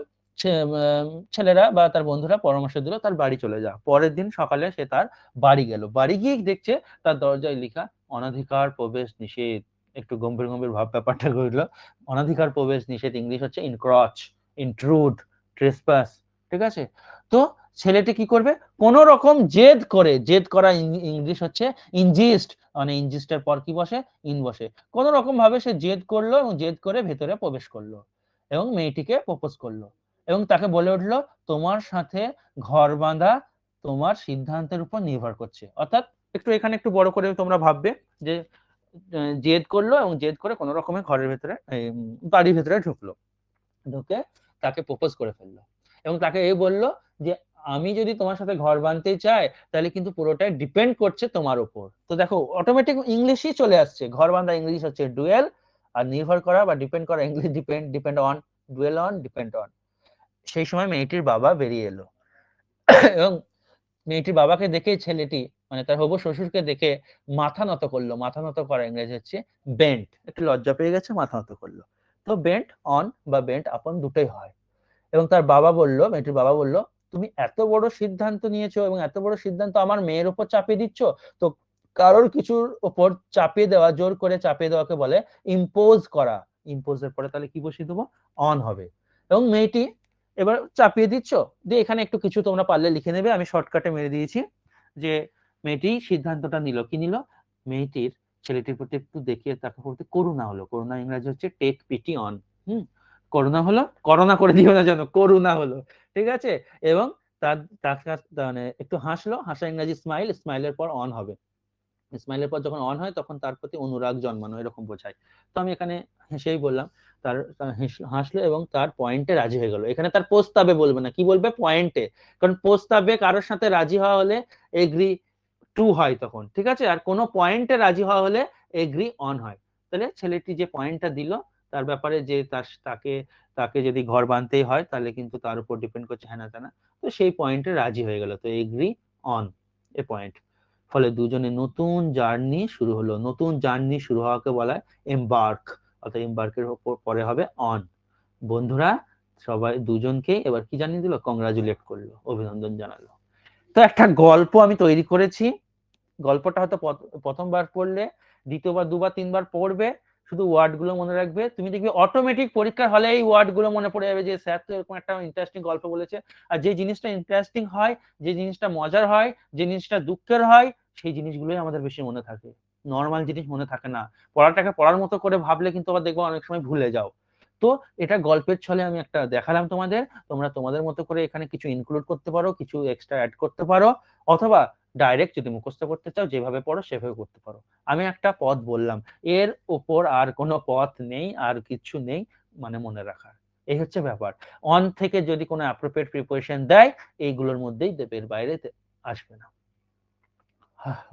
ছেলেরা বা তার বন্ধুরা পরামর্শ দিল তার বাড়ি চলে যা। পরের দিন সকালে সে তার বাড়ি গেল, বাড়ি গিয়ে দেখছে তার দরজায় লেখা অনধিকার প্রবেশ নিষেধ। একটু গম্ভীর ভাব ব্যাপারটা ঘটলো। অনধিকার প্রবেশ নিষেধ ইংলিশ হচ্ছে ইনক্রচ, ইন্ট্রুড, ট্রেসপাস। ঠিক আছে, তো ছেলেটি কি করবে? কোন রকম জেদ করা ইংলিশ হচ্ছে ইনজিস্ট, মানে ইনজিস্টের পর কি বসে? ইন বসে। কোন রকম ভাবে সে জেদ করলো, এবং জেদ করে ভেতরে প্রবেশ করলো, এবং মেয়েটিকে প্রপোজ করলো, এবং তাকে বলে উঠলো তোমার সাথে ঘর বাঁধা তোমার সিদ্ধান্তের উপর নির্ভর করছে। অর্থাৎ এখানে একটু বড় করে তোমরা ভাববে যে জেদ করলো, এবং জেদ করে কোন রকমের ঘরের ভেতরে, বাড়ির ভেতরে ঢুকলো, ঢুকে তাকে প্রপোজ করে ফেললো, এবং তাকে এই বললো যে আমি যদি তোমার সাথে ঘর বাঁধতে চাই তাহলে কিন্তু পুরোটাই ডিপেন্ড করছে তোমার উপর। তো দেখো অটোমেটিক ইংলিশই চলে আসছে, ঘর বাঁধা ইংলিশ হচ্ছে ডুয়েল, আর নির্ভর করা বা ডিপেন্ড করা English depend on, dwell on, depend on. সেই সময় মেয়েটির বাবা বেরিয়ে এলো, এবং মেয়েটির বাবাকে দেখে ছেলেটি, মানে তার হবু শ্বশুরকে দেখে মাথা নত করলো। মাথা নত করা ইংরেজি হচ্ছে বেন্ট। একটু লজ্জা পেয়ে গেছে, মাথা নত করলো। তো বেন্ট অন বা বেন্ট আপন দুটোই হয়। এবং তার বাবা বলল, মেয়েটির বাবা বলল, তুমি এত বড় সিদ্ধান্ত নিয়েছো, এবং এত বড় সিদ্ধান্ত আমার মেয়ের উপর চাপিয়ে দিচ্ছ। তো কারোর কিছুর উপর চাপিয়ে দেওয়া, জোর করে চাপিয়ে দেওয়াকে বলে ইম্পোজ করা। ইম্পোজের পরে তাহলে কি বসিয়ে দেবো? অন হবে। এবং মেয়েটি এবার চাপিয়ে দিচ্ছ, দিয়ে এখানে একটু কিছু তোমরা পারলে লিখে নেবে, আমি শর্টকাটে মেরে দিয়েছি। যে মেয়েটি সিদ্ধান্তটা নিল, কি নিল? মেয়েটির ছেলেটির প্রতি একটু দেখিয়ে তাকে প্রতি করুণা হলো। করুণা ইংরেজি হচ্ছে টেক পিটি অন। করুণা হলো, করোনা করে দিও না যেন, করুণা হলো, ঠিক আছে। এবং তার তার মানে একটু হাসলো, হাসা ইংরেজি স্মাইল, স্মাইলের পর অন হবে। স্মাইলের পর যখন অন হয় তখন তার প্রতি অনুরাগ জন্মানো, এরকম বোঝায়। তো আমি এখানে হেসেই বললাম, তার হাসলো এবং তার পয়েন্টে রাজি হয়ে গেল। এখানে তার প্রস্তাবে বলবে না, কি বলবে, পয়েন্টে। কারণ প্রস্তাবে কারোর সাথে রাজি হওয়া হলে এগ্রি টু হয় তখন, ঠিক আছে। আর কোনো পয়েন্টে রাজি হওয়া হলে এগ্রি অন হয়। তাহলে ছেলেটি যে পয়েন্টটা দিল তার ব্যাপারে, যে তাকে তাকে যদি ঘর বাঁধতেই হয় তাহলে কিন্তু তার উপর ডিপেন্ড করছে হ্যাঁ না তা না, তো সেই পয়েন্টে রাজি হয়ে গেল, তো এগ্রি অন এ পয়েন্ট। ফলে দুজনে নতুন জার্নি শুরু হলো। নতুন জার্নি শুরু হওয়াকে বলা হয় এমবার্ক, অর্থাৎ এমবার্কের পরে হবে অন। বন্ধুরা সবাই দুজনকে এবার কি জানিয়ে দিল, কংগ্রাচুলেট করলো, অভিনন্দন জানালো। তো একটা গল্প আমি তৈরি করেছি। গল্পটা হয়তো প্রথমবার পড়লে দ্বিতীয়বার, দুবার, তিনবার পড়বে, শুধু ওয়ার্ড গুলো মনে রাখবে। তুমি দেখবে অটোমেটিক পরীক্ষার হলে এই ওয়ার্ড গুলো মনে পড়ে যাবে, যে স্যার তো এরকম একটা ইন্টারেস্টিং গল্প বলেছে। আর যে জিনিসটা ইন্টারেস্টিং হয়, যে জিনিসটা মজার হয়, যে জিনিসটা দুঃখের হয়, সেই জিনিসগুলোই আমাদের বেশি মনে থাকে। নর্মাল জিনিস মনে থাকে না। পড়াটাকে পড়ার মতো করে ভাবলে কিন্তু আবার দেখবো অনেক সময় ভুলে যাও। তো এটা গল্পের ছলে আমি একটা দেখালাম তোমাদের। তোমরা তোমাদের মতো করে এখানে কিছু ইনক্লুড করতে পারো, কিছু এক্সট্রা অ্যাড করতে পারো, অথবা ডাইরেক্ট যদি মুখস্থ করতে চাও যেভাবে পড়ো সেভাবে করতে পারো। আমি একটা পথ বললাম, এর উপর আর কোনো পথ নেই, আর কিছু নেই মানে মনে রাখার। এই হচ্ছে ব্যাপার। অন থেকে যদি কোনো অ্যাপ্রোপ্রিয়েট প্রিপারেশন দেয়, এইগুলোর মধ্যেই দেবে, এর বাইরে আসবে না।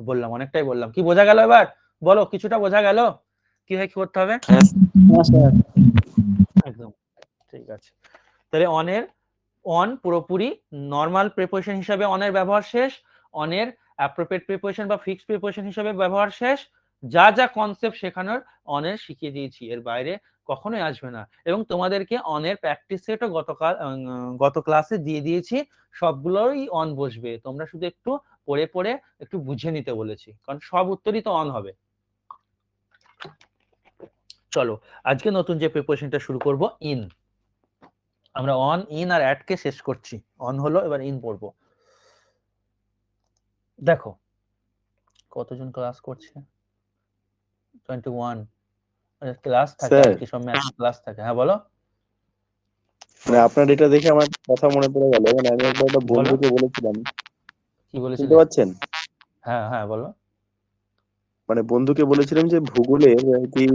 বললাম, অনেকটাই বললাম। কি বোঝা গেল এবার? বলো, কিছুটা বোঝা গেল কি হয় কি করতে হবে? হ্যাঁ স্যার। একদম ঠিক আছে। তাহলে অন পুরোপুরি নরমাল প্রিপারেশন হিসাবে অনের ব্যবহার শেষ, অনের অ্যাপ্রোপ্রিয়েট প্রিপারেশন বা ফিক্সড প্রিপারেশন হিসাবে ব্যবহার শেষ। যা যা কনসেপ্ট শেখানোর অনের শিখিয়ে দিয়েছি, এর বাইরে কখনোই আসবে না। এবং তোমাদেরকে অনের প্র্যাকটিস সেটও গত ক্লাসে দিয়ে দিয়েছি, সবগুলোই অন বসবে। তোমরা শুধু একটু পড়ে পড়ে একটু বুঝে নিতে বলেছি, কারণ সব উত্তরই তো অন হবে। চলো আজকে নতুন যে প্রিপারেশনটা শুরু করব, ইন। আমরা অন, ইন আর অ্যাট কে শেষ করছি। অন হলো, এবার ইন পড়বো। দেখো কতজন ক্লাস করছে, 21 ক্লাস থাকে স্যার। আর কি, সব ম্যাথ ক্লাস থাকে। হ্যাঁ বলো। মানে আপনার এটা দেখে আমার কথা মনে পড়ে গেল, মানে আমি একবার একটা বন্ধুকে বলেছিলাম, কি শুনতে বলেছিলে? পাচ্ছেন? হ্যাঁ হ্যাঁ বলো। মানে বন্ধুকে বলেছিলাম যে ভূগোলের আর কি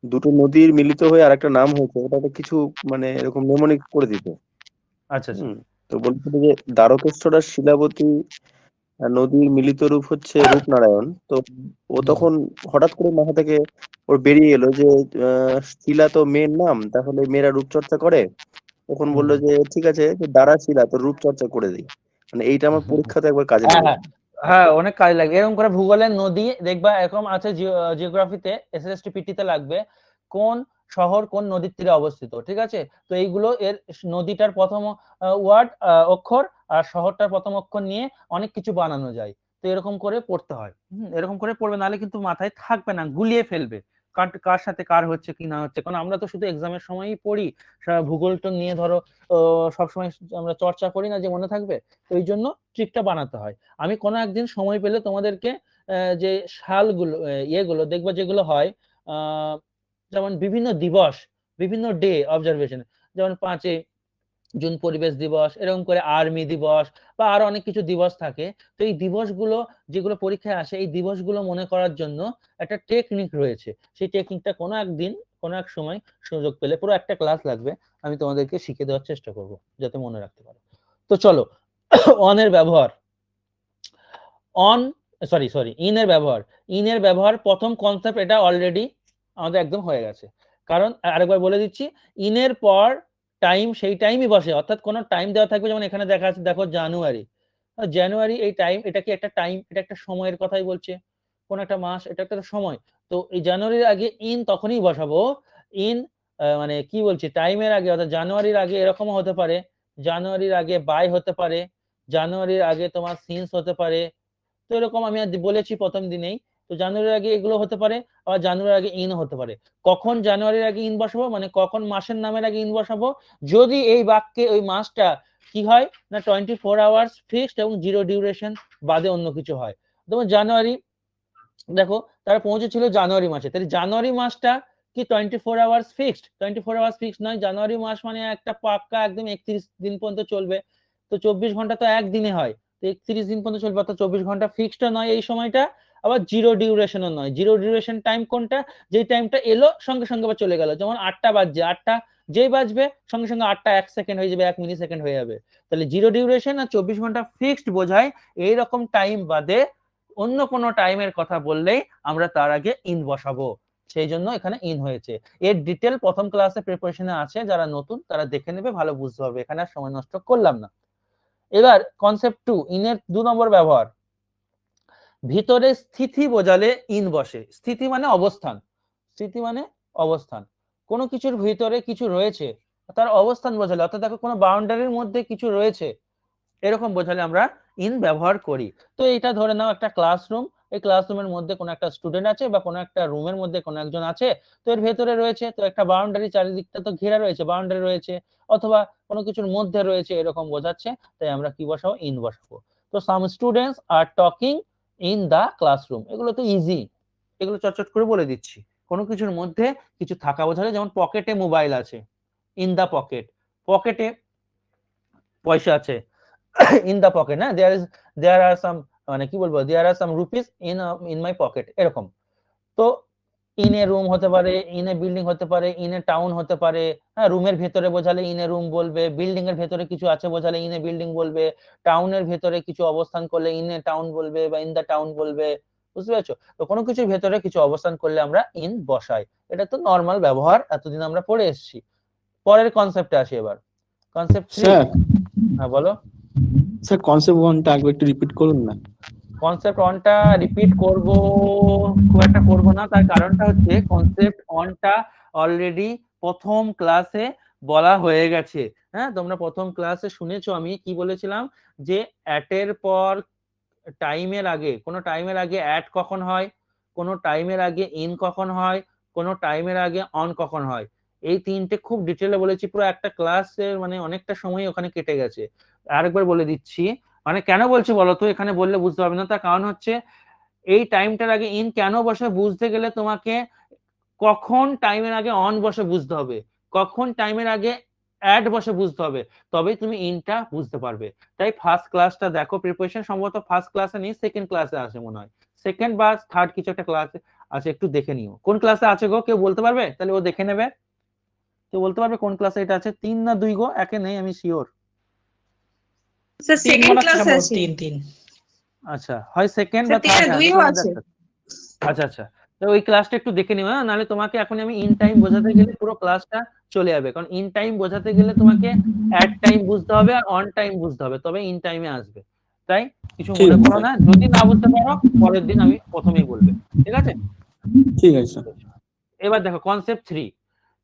দুটো নদীর মিলিত হয়ে আরেকটা নাম হয়েছে, ওটা কিছু মানে এরকম নেমোনিক করে দিত। আচ্ছা আচ্ছা। তো বলছিল যে দ্বারকেশ্বর আর শিলাবতী নদীর মিলিত রূপ হচ্ছে রূপনারায়ণ। তো ও তখন হঠাৎ করে মাথা থেকে ওর বেরিয়ে এলো যে শিলা তো মেয়ের নাম, তাহলে মেয়েরা রূপচর্চা করে। তখন বললো যে ঠিক আছে, যে দ্বারা শিলা তো রূপচর্চা করে দিই। মানে এইটা আমার পরীক্ষাতে একবার কাজে হ্যাঁ লেগেছে। হ্যাঁ, অনেক কাজ লাগে এরকম করে। ভূগোলের নদী দেখবা এরকম আছে, জিওগ্রাফিতে এসএসটি পিটিতে লাগবে কোন শহর কোন নদীর তীরে অবস্থিত, ঠিক আছে। তো এইগুলো এর নদীটার প্রথম ওয়ার্ড অক্ষর আর শহরটার প্রথম অক্ষর নিয়ে অনেক কিছু বানানো যায়। তো এরকম করে পড়তে হয়। এরকম করে পড়বে, নাহলে কিন্তু মাথায় থাকবে না, গুলিয়ে ফেলবে কার সাথে কার হচ্ছে কি না হচ্ছে। কারণ আমরা তো শুধু এক্সামের সময়ই পড়ি, ভূগোলটা নিয়ে ধরো সবসময় আমরা চর্চা করি না যে মনে থাকবে। তো এই জন্য ট্রিকটা বানাতে হয়। আমি কোনো একদিন সময় পেলে তোমাদেরকে যে সালগুলো ইয়েগুলো দেখবো যেগুলো হয়, যেমন বিভিন্ন দিবস, বিভিন্ন ডে অবজারভেশন, যেমন 5 জুন পরিবেশ দিবস, এরকম করে আর্মি দিবস বা আরো অনেক কিছু দিবস থাকে। তো এই দিবসগুলো যেগুলো পরীক্ষায় আসে, এই দিবসগুলো মনে করার জন্য একটা টেকনিক রয়েছে। সেই টেকনিকটা কোনো একদিন কোনো এক সময় সুযোগ পেলে, পুরো একটা ক্লাস লাগবে, আমি তোমাদেরকে শিখিয়ে দেওয়ার চেষ্টা করব যাতে মনে রাখতে পারো। তো চলো, অনের ব্যবহার, অন সরি ইন এর ব্যবহার। ইন এর ব্যবহার প্রথম কনসেপ্ট, এটা অলরেডি আমাদের একদম হয়ে গেছে। কারণ আরেকবার বলে দিচ্ছি, ইনের পর টাইম সেই টাইমই বসে, অর্থাৎ কোনো টাইম দেওয়া থাকবে। যেমন এখানে দেখা আছে, দেখো জানুয়ারি, জানুয়ারি এই টাইম, এটা কি একটা টাইম, এটা একটা সময়ের কথাই বলছে, কোন একটা মাস, এটা একটা সময়। তো এই জানুয়ারির আগে ইন তখনই বসাবো। ইন মানে কি বলছি, টাইমের আগে, অর্থাৎ জানুয়ারির আগে এরকমও হতে পারে, জানুয়ারির আগে বাই হতে পারে, জানুয়ারির আগে তোমার সিন্স হতে পারে। তো এরকম আমি বলেছি প্রথম দিনেই। তো জানুয়ারির আগে এগুলো হতে পারে, আবার জানুয়ারির আগে ইন হতে পারে। কখন জানুয়ারির আগে ইন বসাবো, মানে কখন মাসের নামের আগে ইন বসাবো, যদি এই বাক্যে ওই মাসটা কি হয় না 24 আওয়ার্স ফিক্সড এবং 0 ডিউরেশন বাদে অন্য কিছু হয়। যেমন জানুয়ারি দেখো তারা পৌঁছেছিল জানুয়ারি মাসে, তাহলে জানুয়ারি মাসটা কি 24 আওয়ার্স ফিক্সড? 24 আওয়ার্স ফিক্সড নয়, জানুয়ারি মাস মানে একটা পাক্কা একদম 31 দিন পর্যন্ত চলবে। তো 24 ঘন্টা তো একদিনে হয়, তো 31 দিন পর্যন্ত চলবে, অর্থাৎ 24 ঘন্টা ফিক্সড নয় এই সময়টা, আবার জিরো ডিউরেশনও নয়। জিরো ডিউরেশন টাইম কোনটা? যে টাইমটা এলো সঙ্গে সঙ্গে আবার চলে গেল, যেমন 8টা বাজছে, 8টা যেই বাজবে সঙ্গে সঙ্গে 8টা 1 সেকেন্ড হয়ে যাবে, 1 মিলি সেকেন্ড হয়ে যাবে। তাহলে জিরো ডিউরেশন আর 24 ঘন্টা ফিক্সড বোঝায়। এইরকম টাইম বাদে অন্য কোনো টাইমের কথা বললেই আমরা তার আগে ইন বসাবো, সেই জন্য এখানে ইন হয়েছে। এর ডিটেল প্রথম ক্লাসে প্রিপারেশনে আছে, যারা নতুন তারা দেখে নেবে, ভালো বুঝতে হবে, এখানে আর সময় নষ্ট করলাম না। এবার কনসেপ্ট 2, ইনের 2 নম্বর ব্যবহার। ভিতরে স্থিতি বোঝালে ইন বসে। স্থিতি মানে অবস্থান, স্থিতি মানে অবস্থান, কোনো কিছুর ভিতরে কিছু রয়েছে তার অবস্থান বোঝালে, অর্থাৎ দেখো কোনো বাউন্ডারির মধ্যে কিছু রয়েছে এরকম বোঝালে আমরা ইন ব্যবহার করি। তো এটা ধরে নাও একটা ক্লাসরুম, এই ক্লাসরুমের মধ্যে কোনো একটা স্টুডেন্ট আছে বা কোনো একটা রুমের মধ্যে কোনো একজন আছে, তো এর ভেতরে রয়েছে, তো একটা বাউন্ডারি চারিদিকটা তো ঘেরা রয়েছে, বাউন্ডারি রয়েছে, অথবা কোনো কিছুর মধ্যে রয়েছে এরকম বোঝাচ্ছে, তাই আমরা কি বসাবো? ইন বসাবো। তো some students are talking in the classroom, এগুলো তো ইজি, এগুলো চটচট করে বলে দিচ্ছি। কোনো কিছুর মধ্যে কিছু থাকা বোঝালে, যেমন পকেটে মোবাইল আছে, ইন দা পকেট, পকেটে পয়সা আছে, ইন দা পকেট, না দেয়ার আর সাম, মানে কি বলবো, দেয়ার আর সাম রুপিস ইন মাই পকেট, এরকম। তো ইন এ রুম হতে পারে, ইন এ বিল্ডিং হতে পারে, ইন এ টাউন হতে পারে, হ্যাঁ, রুমের ভেতরে বোঝালে ইন এ রুম বলবে, বিল্ডিং এর ভেতরে কিছু আছে বোঝালে ইন এ বিল্ডিং বলবে, টাউনের ভেতরে কিছু অবস্থান করলে ইন এ টাউন বলবে বা ইন দা টাউন বলবে, বুঝতে পেরেছো? তো কোনো কিছুর ভেতরে কিছু অবস্থান করলে আমরা ইন বসাই, এটা তো নর্মাল ব্যবহার, এতদিন আমরা পড়ে এসেছি। পরের কনসেপ্টে আসি এবার, কনসেপ্ট 3। স্যার হ্যাঁ বলো। স্যার কনসেপ্ট 1টা একবার একটু রিপিট করুন না। কনসেপ্ট 1টা রিপিট করব, খুব একটা করব না, তার কারণটা হচ্ছে কনসেপ্ট 1টা অলরেডি প্রথম ক্লাসে বলা হয়ে গেছে। হ্যাঁ, তোমরা প্রথম ক্লাসে শুনেছো আমি কি বলেছিলাম, যে অ্যাটের পর টাইমের আগে, কোনো টাইমের আগে অ্যাট কখন হয়, কোনো টাইমের আগে ইন কখন হয়, কোনো টাইমের আগে অন কখন হয়, এই তিনটে খুব ডিটেলে বলেছি, পুরো একটা ক্লাসের মানে অনেকটা সময় ওখানে কেটে গেছে। আরেকবার বলে দিচ্ছি, মানে কেন বলছি বলো তো, এখানে বললে বুঝতে পারবে না, তার কারণ হচ্ছে এই টাইমটার আগে ইন কেন বসে বুঝতে গেলে তোমাকে কখন টাইমের আগে অন বসে বুঝতে হবে, কখন টাইমের আগে অ্যাড বসে বুঝতে হবে, তবেই তুমি ইনটা বুঝতে পারবে। তাই ফার্স্ট ক্লাসটা দেখো, প্রিপারেশন সম্ভবত ফার্স্ট ক্লাসে নেই, সেকেন্ড ক্লাসে আসে মনে হয়, সেকেন্ড বা থার্ড কিছু একটা ক্লাসে আছে, একটু দেখে নিও কোন ক্লাসে আছে গো, কেউ বলতে পারবে? তাহলে ও দেখে নেবে, কেউ বলতে পারবে কোন ক্লাসে এটা আছে? 3 না 2 গো, একে নেই আমি শিওর। স্যার তিন সেকেন্ড মনে হচ্ছে ক্লাসে সম্ভবত, আছে। তিন। আচ্ছা, হয় সেকেন্ড বা স্যার তিনে থার্ড, দুইও আছে। আচ্ছা আচ্ছা, তো ওই ক্লাসটা একটু দেখে নিও, হ্যাঁ, নাহলে তোমাকে এখন আমি ইন টাইম বোঝাতে গেলে পুরো ক্লাসটা চলে যাবে, কারণ ইন টাইম বোঝাতে গেলে তোমাকে অ্যাট টাইম বুঝতে হবে আর অন টাইম বুঝতে হবে, তবে ইন টাইমে আসবে। তাই কিছু ঠিক মনে আছে করো না, যদি না বুঝতে পারো পরের দিন আমি প্রথমেই বলবে, ঠিক আছে? ঠিক আছে স্যার। এবার দেখো কনসেপ্ট 3,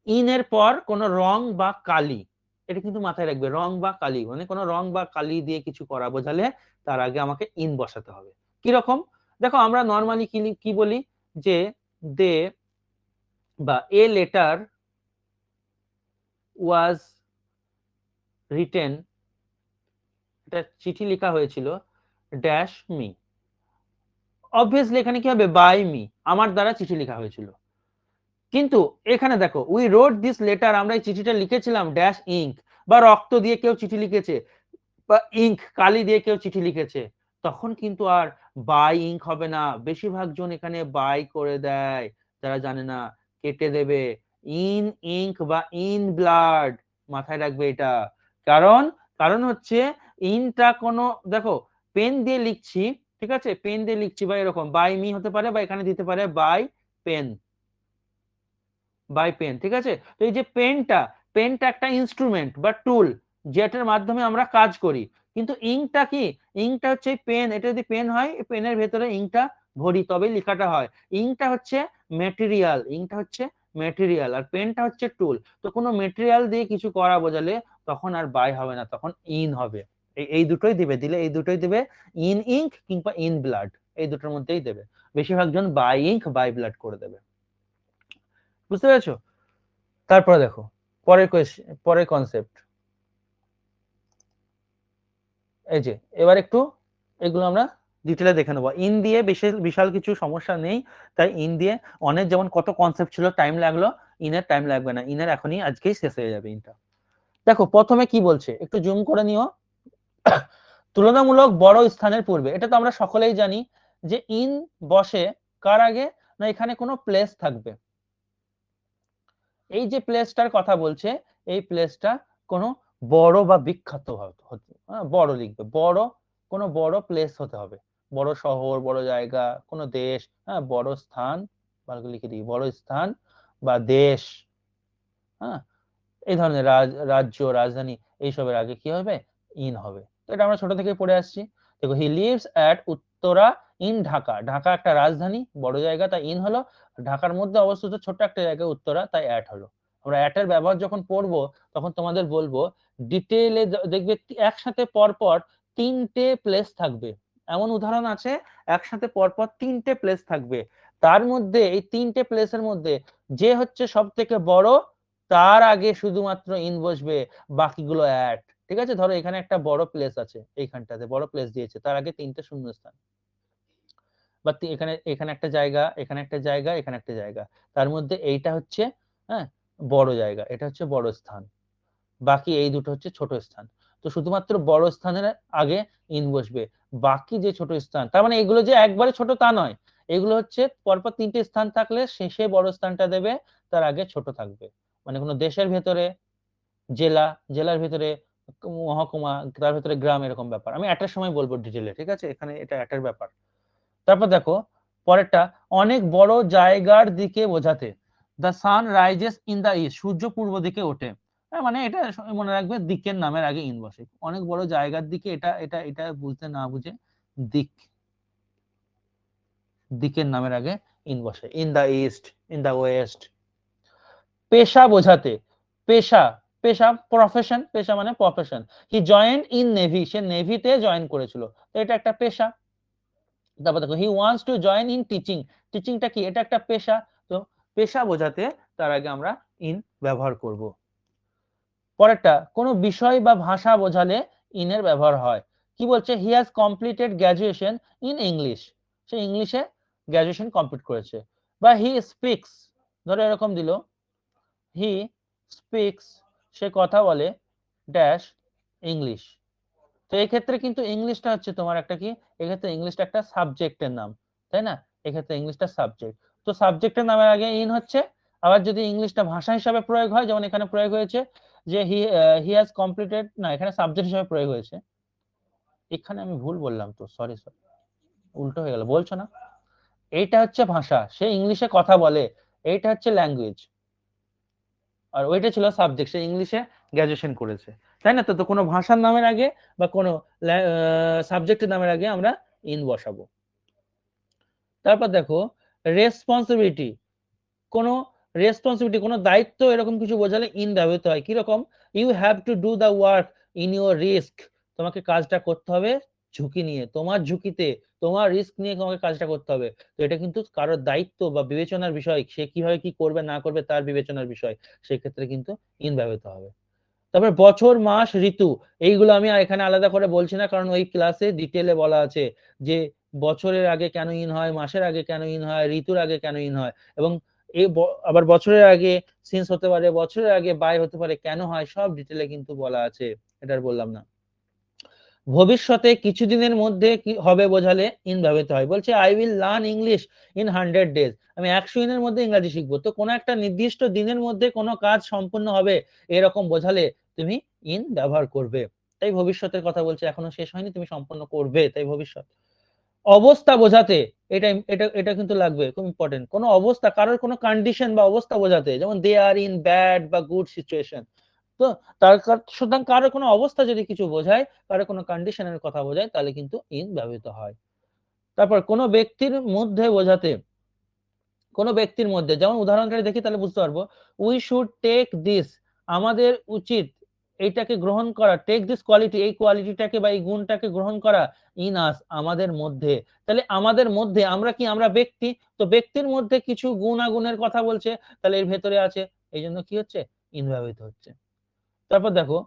ইন এর পর কোনো রং বা কালি, এটা কিন্তু মাথায় রাখবে, রং বা কালি মানে কোনো রং বা কালি দিয়ে কিছু করা বোঝালে তার আগে আমাকে ইন বসাতে হবে। কি রকম? দেখো আমরা নর্মালি কি বলি, যে দে বা এ লেটার ওয়াজ রিটেন, এটা চিঠি লেখা হয়েছিল, ড্যাশ মি, অবভিয়াসলি এখানে কি হবে? বাই মি, আমার দ্বারা চিঠি লেখা হয়েছিল। কিন্তু এখানে দেখো, উই রোড দিস লেটার, আমরা এই চিঠিটা লিখেছিলাম ড্যাশ ইঙ্ক, বা রক্ত দিয়ে কেউ চিঠি লিখেছে, বা ইঙ্ক কালি দিয়ে কেউ চিঠি লিখেছে, তখন কিন্তু আর বাই ইঙ্ক হবে না, বেশিরভাগ জন এখানে বাই করে দেয়, যারা জানে না কেটে দেবে, ইন ইঙ্ক বা ইন ব্লাড, মাথায় রাখবে এটা। কারণ কারণ হচ্ছে ইনটা কোনো, দেখো পেন দিয়ে লিখছি, ঠিক আছে, পেন দিয়ে লিখছি, বা এরকম বাই মি হতে পারে, বা এখানে দিতে পারে বাই পেন, বাই পেন, ঠিক আছে? তো এই যে পেনটা, পেনটা একটা ইনস্ট্রুমেন্ট বা টুল, যেটার মাধ্যমে আমরা কাজ করি, কিন্তু ইঙ্কটা কি? ইঙ্কটা হচ্ছে পেন, এটা যদি পেন হয়, পেনের ভেতরে ইঙ্কটা ভরি তবে লেখাটা হয়। ইঙ্কটা হচ্ছে ম্যাটেরিয়াল, ইঙ্কটা হচ্ছে ম্যাটেরিয়াল, আর পেনটা হচ্ছে টুল। তো কোনো ম্যাটেরিয়াল দিয়ে কিছু করা বোঝালে তখন আর বাই হবে না, তখন ইন হবে। এই দুটোই দিবে, দিলে এই দুটোই দিবে, ইন ইঙ্ক কিংবা ইন ব্লাড, এই দুটোর মধ্যেই দেবে। বেশিরভাগ জন বাই ইঙ্ক বাই ব্লাড করে দেবে, বুঝতে পেরেছো? তারপরে দেখো পরের কোয়েশ্চেন, পরের কনসেপ্ট, এই যে এবার একটু এগুলো আমরা ডিটেলে দেখে নেবো। ইন দিয়ে বিশাল কিছু সমস্যা নেই, তাই ইন দিয়ে অনেক যেমন কত কনসেপ্ট ছিল টাইম লাগলো, ইনের টাইম লাগবে না, ইনের এখনই আজকেই শেষ হয়ে যাবে ইনটা। দেখো প্রথমে কি বলছে একটু জুম করে নিও। তুলনামূলক বড় স্থানের পূর্বে, এটা তো আমরা সকলেই জানি যে ইন বসে কার আগে, না এখানে কোনো প্লেস থাকবে। এই যে প্লেসটার কথা বলছে, এই প্লেসটা কোনো বড় বা বিখ্যাত বড় লিখবে, বড় কোনো বড় প্লেস হতে হবে, বড় শহর, বড় জায়গা, কোনো দেশ, হ্যাঁ বড় স্থান, লিখে দিই বড় স্থান বা দেশ, হ্যাঁ এই ধরনের রাজ্য, রাজধানী, এইসবের আগে কি হবে, ইন হবে। তো এটা আমরা ছোট থেকে পড়ে আসছি। দেখো he lives at Uttara in Dhaka, Dhaka একটা রাজধানী বড় জায়গা, তাই ইন হলো। ঢাকার মধ্যে অবস্থিত ছোট্ট একটা জায়গায় উত্তরা, তাই অ্যাট হলো। আমরা অ্যাটের ব্যবহার যখন পড়বো তখন তোমাদের বলবো ডিটেইলে, দেখবে একসাথে পরপর 3টে প্লেস থাকবে। এমন উদাহরণ আছে একসাথে পরপর 3টে প্লেস থাকবে, তার মধ্যে এই 3টে প্লেসের মধ্যে যে হচ্ছে সব থেকে বড় তার আগে শুধুমাত্র ইন বসবে, বাকিগুলো অ্যাট। ঠিক আছে, ধরো এখানে একটা বড় প্লেস আছে, এইখানটাতে বড় প্লেস দিয়েছে, তার আগে 3টে শূন্যস্থান, বা এখানে এখানে একটা জায়গা, এখানে একটা জায়গা, এখানে একটা জায়গা, তার মধ্যে এইটা হচ্ছে হ্যাঁ বড় জায়গা, এটা হচ্ছে বড় স্থান, বাকি এই দুটো হচ্ছে ছোট স্থান। তো শুধুমাত্র বড় স্থানের আগে ইন বসবে, বাকি যে ছোট স্থান, তার মানে এগুলো যে একবারে ছোট তা নয়, এগুলো হচ্ছে পরপর 3টে স্থান থাকলে শেষে বড় স্থানটা দেবে, তার আগে ছোট থাকবে। মানে কোনো দেশের ভেতরে জেলা, জেলার ভেতরে মহকুমা, তার ভেতরে গ্রাম, এরকম ব্যাপার আমি এটার সময় বলবো ডিটেইলে। ঠিক আছে, এখানে এটা এটার ব্যাপার। তারপর দেখো পরেরটা, অনেক বড় জায়গার দিকে বোঝাতে, the sun rises in the east, সূর্য পূর্ব দিকে ওঠে। মানে এটা মনে রাখবে দিকের নামের আগে ইন বসে, অনেক বড় জায়গার দিকে, এটা এটা এটা বুঝতে না বুঝে দিক, দিকের নামের আগে ইন বসে, in the east, in the west. পেশা বোঝাতে, পেশা, পেশা প্রফেশন, পেশা মানে profession. He joined in navy, সে নেভিতে জয়েন করেছিল, তো এটা একটা পেশা। তারপর দেখো he wants to join in teaching, টিচিংটা কি, এটা একটা পেশা। তো পেশা বোঝাতে তার আগে আমরা ইন ব্যবহার করব। পরেরটা, কোনো বিষয় বা ভাষা বোঝালে ইনের ব্যবহার হয়। কি বলছে, he has completed graduation in English, সে ইংলিশে গ্র্যাজুয়েশন কমপ্লিট করেছে। বা হি স্পিক্স, ধরো এরকম দিল, হি স্পিক্স, সে কথা বলে ড্যাশ ইংলিশ। তো এই ক্ষেত্রে কিন্তু ইংলিশটা হচ্ছে তোমার একটা কি, এক্ষেত্রে ইংলিশটা একটা সাবজেক্টের নাম, তাই না, এক্ষেত্রে ইংলিশটা সাবজেক্ট। তো সাবজেক্টের নামের আগে ইন হচ্ছে। আবার যদি ইংলিশটা ভাষা হিসাবে প্রয়োগ হয়, যেমন এখানে প্রয়োগ হয়েছে যে হি হ্যাজ কমপ্লিটেড, না এখানে সাবজেক্ট হিসাবে প্রয়োগ হয়েছে, এখানে আমি ভুল বললাম, তো সরি সরি, উল্টো হয়ে গেল, বলছো না, এইটা হচ্ছে ভাষা, সে ইংলিশে কথা বলে, এইটা হচ্ছে ল্যাঙ্গুয়েজ, আর ওইটা ছিল সাবজেক্ট, সে ইংলিশে গ্র্যাজুয়েশন করেছে, তাই না। তো কোনো ভাষার নামের আগে বা কোনো সাবজেক্টের নামের আগে আমরা ইন বসাবো। তারপর দেখো রেসপন্সিবিলিটি, কোনো রেসপন্সিবিলিটি, কোনো দায়িত্ব, এরকম কিছু বোঝালে ইন ব্যবহৃত হয়। কিরকম, you have to do the work in your risk, তোমাকে কাজটা করতে হবে ঝুঁকি নিয়ে, তোমার ঝুঁকিতে, তোমার রিস্ক নিয়ে তোমাকে কাজটা করতে হবে। তো এটা কিন্তু কারোর দায়িত্ব বা বিবেচনার বিষয়, সে কিভাবে কি করবে না করবে তার বিবেচনার বিষয়, সেক্ষেত্রে কিন্তু ইন ব্যবহৃত হবে। তারপর বছর, মাস, ঋতু, এইগুলো আমি এখানে আলাদা করে বলছি না, কারণ ওই ক্লাসে ডিটেলে বলা আছে যে বছরের আগে কেন ইন হয়, মাসের আগে কেন ইন হয়, ঋতুর আগে কেন ইন হয়, এবং এই আবার বছরের আগে সিন্স হতে পারে, বছরের আগে বাই হতে পারে, কেন হয়, সব ডিটেলে কিন্তু বলা আছে, এটা বললাম না। ভবিষ্যতে কিছুদিনের মধ্যে কি হবে বোঝালে ইন ব্যবহৃত হয়। বলছে I will learn English in 100 days, আমি 100 দিনের মধ্যে ইংরেজি শিখবো। তো কোনো একটা নির্দিষ্ট দিনের মধ্যে কোনো কাজ সম্পূর্ণ হবে এরকম বোঝালে তুমি ইন ব্যবহার করবে। তাই ভবিষ্যতের কথা বলছে, এখনো শেষ হয়নি, তুমি সম্পন্ন করবে, তাই ভবিষ্যৎ। অবস্থা বোঝাতে, এটা এটা এটা কিন্তু লাগবে, খুব ইম্পর্টেন্ট, কোনো অবস্থা, কারোর কোনো কন্ডিশন বা অবস্থা বোঝাতে, যেমন দে আর ইন ব্যাড বা গুড সিচুয়েশন। তো তার সুতরাং কারোর কোনো অবস্থা যদি কিছু বোঝায়, কারোর কোনো কন্ডিশনের কথা বোঝায়, তাহলে কিন্তু ইন ব্যবহৃত হয়। তারপর কোনো ব্যক্তির মধ্যে বোঝাতে, কোনো ব্যক্তির মধ্যে, যেমন উদাহরণটা দেখি তাহলে বুঝতে পারবো, উই শুড টেক দিস, আমাদের উচিত এইটাকে গ্রহণ করা, টেক দিস কোয়ালিটি, এই কোয়ালিটিটাকে বা এই গুণটাকে গ্রহণ করা, ইন আস, আমাদের মধ্যে। তাহলে আমাদের মধ্যে আমরা কি, আমরা ব্যক্তি, তো ব্যক্তির মধ্যে কিছু গুণাগুণের কথা বলছে, তাহলে এর ভেতরে আছে, এই জন্য কি হচ্ছে, ইন ব্যবহৃত হচ্ছে। তারপর দেখো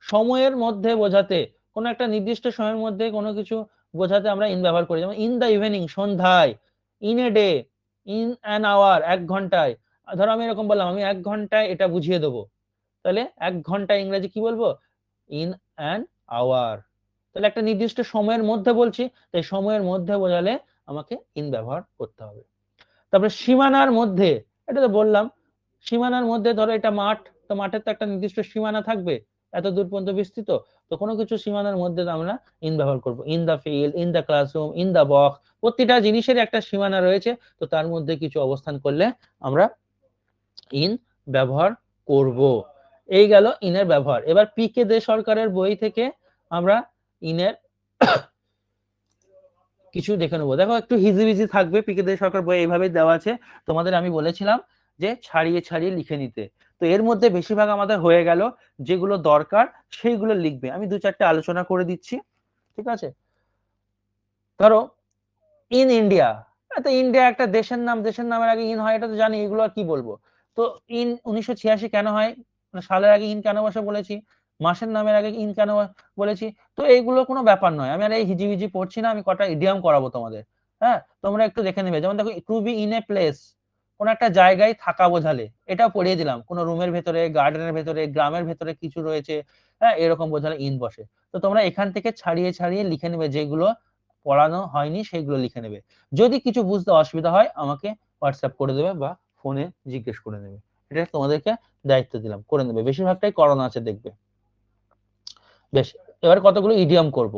সময়ের মধ্যে বোঝাতে, কোনো একটা নির্দিষ্ট সময়ের মধ্যে কোনো কিছু বোঝাতে আমরা ইন ব্যবহার করি, যেমন ইন দ্য ইভিনিং সন্ধ্যায়, in a day, in an hour 1 ঘন্টায়। ধরো আমি এরকম বললাম আমি 1 ঘন্টায় এটা বুঝিয়ে দেবো, তাহলে 1 ঘন্টা ইংরেজি কি বলবো? In an hour. তাহলে একটা নির্দিষ্ট সময়ের মধ্যে বলছি, তাই সময়ের মধ্যে বোঝালে আমাকে ইন ব্যবহার করতে হবে। তারপরে সীমানার মধ্যে, এটা তো বললাম সীমানার মধ্যে, ধরো এটা মাঠ, তো মাঠের তো একটা নির্দিষ্ট সীমানা থাকবে, এত দূর পর্যন্ত বিস্তৃত, তো কোনো কিছু সীমানার মধ্যে আমরা ইন ব্যবহার করব। In the field, in the classroom, in the box, প্রতিটা জিনিসের একটা সীমানা রয়েছে, তো তার মধ্যে কিছু অবস্থান করলে আমরা ইন ব্যবহার করব। এই গেল ইনের ব্যবহার। এবার পি কে দে সরকারের বই থেকে আমরা ইনের কিছু দেখে নেবো। দেখো একটু হিজিবিজি থাকবে, পি কে দে সরকার বই এইভাবে দেওয়া আছে, তোমাদের আমি বলেছিলাম যে ছাড়িয়ে ছাড়িয়ে লিখে নিতে। তো এর মধ্যে বেশিরভাগ আমাদের হয়ে গেল, যেগুলো দরকার সেইগুলো লিখবে। আমি 2-4টে আলোচনা করে দিচ্ছি, ঠিক আছে? ধরো ইন ইন্ডিয়া, তো ইন্ডিয়া একটা দেশের নাম, দেশের নামের আগে ইন হয়, এটা তো জানি, এগুলো আর কি বলবো। তো ইন 1986 কেন হয়, সালের আগে ইন কেন বসে বলেছি, মাসের নামের আগে ইন কেন বলেছি, তো এইগুলো কোনো ব্যাপার নয়। আমি আর এই হিজিবিজি পড়ছি না, আমি কটা ইডিয়াম করাবো তোমাদের। হ্যাঁ, তোমরা একটু দেখে নেবে। যেমন দেখো to be in a place, কোন একটা জায়গায় থাকা বোঝালে, এটাও পড়িয়ে দিলাম, কোন রুমের ভেতরে, গার্ডেনের ভেতরে, গ্রামের ভেতরে কিছু রয়েছে, হ্যাঁ এরকম বোঝালে ইন বসে। তো তোমরা এখান থেকে ছাড়িয়ে ছাড়িয়ে লিখে নেবে, যেগুলো পড়ানো হয়নি সেইগুলো লিখে নেবে। যদি কিছু বুঝতে অসুবিধা হয় আমাকে হোয়াটসঅ্যাপ করে দেবে বা ফোনে জিজ্ঞেস করে নেবে, এটা তোমাদেরকে দায়িত্ব দিলাম, করে নেবে। বেশিরভাগটাই করানো আছে দেখবে। বেশ, এবার কতগুলো ইডিয়ম করব।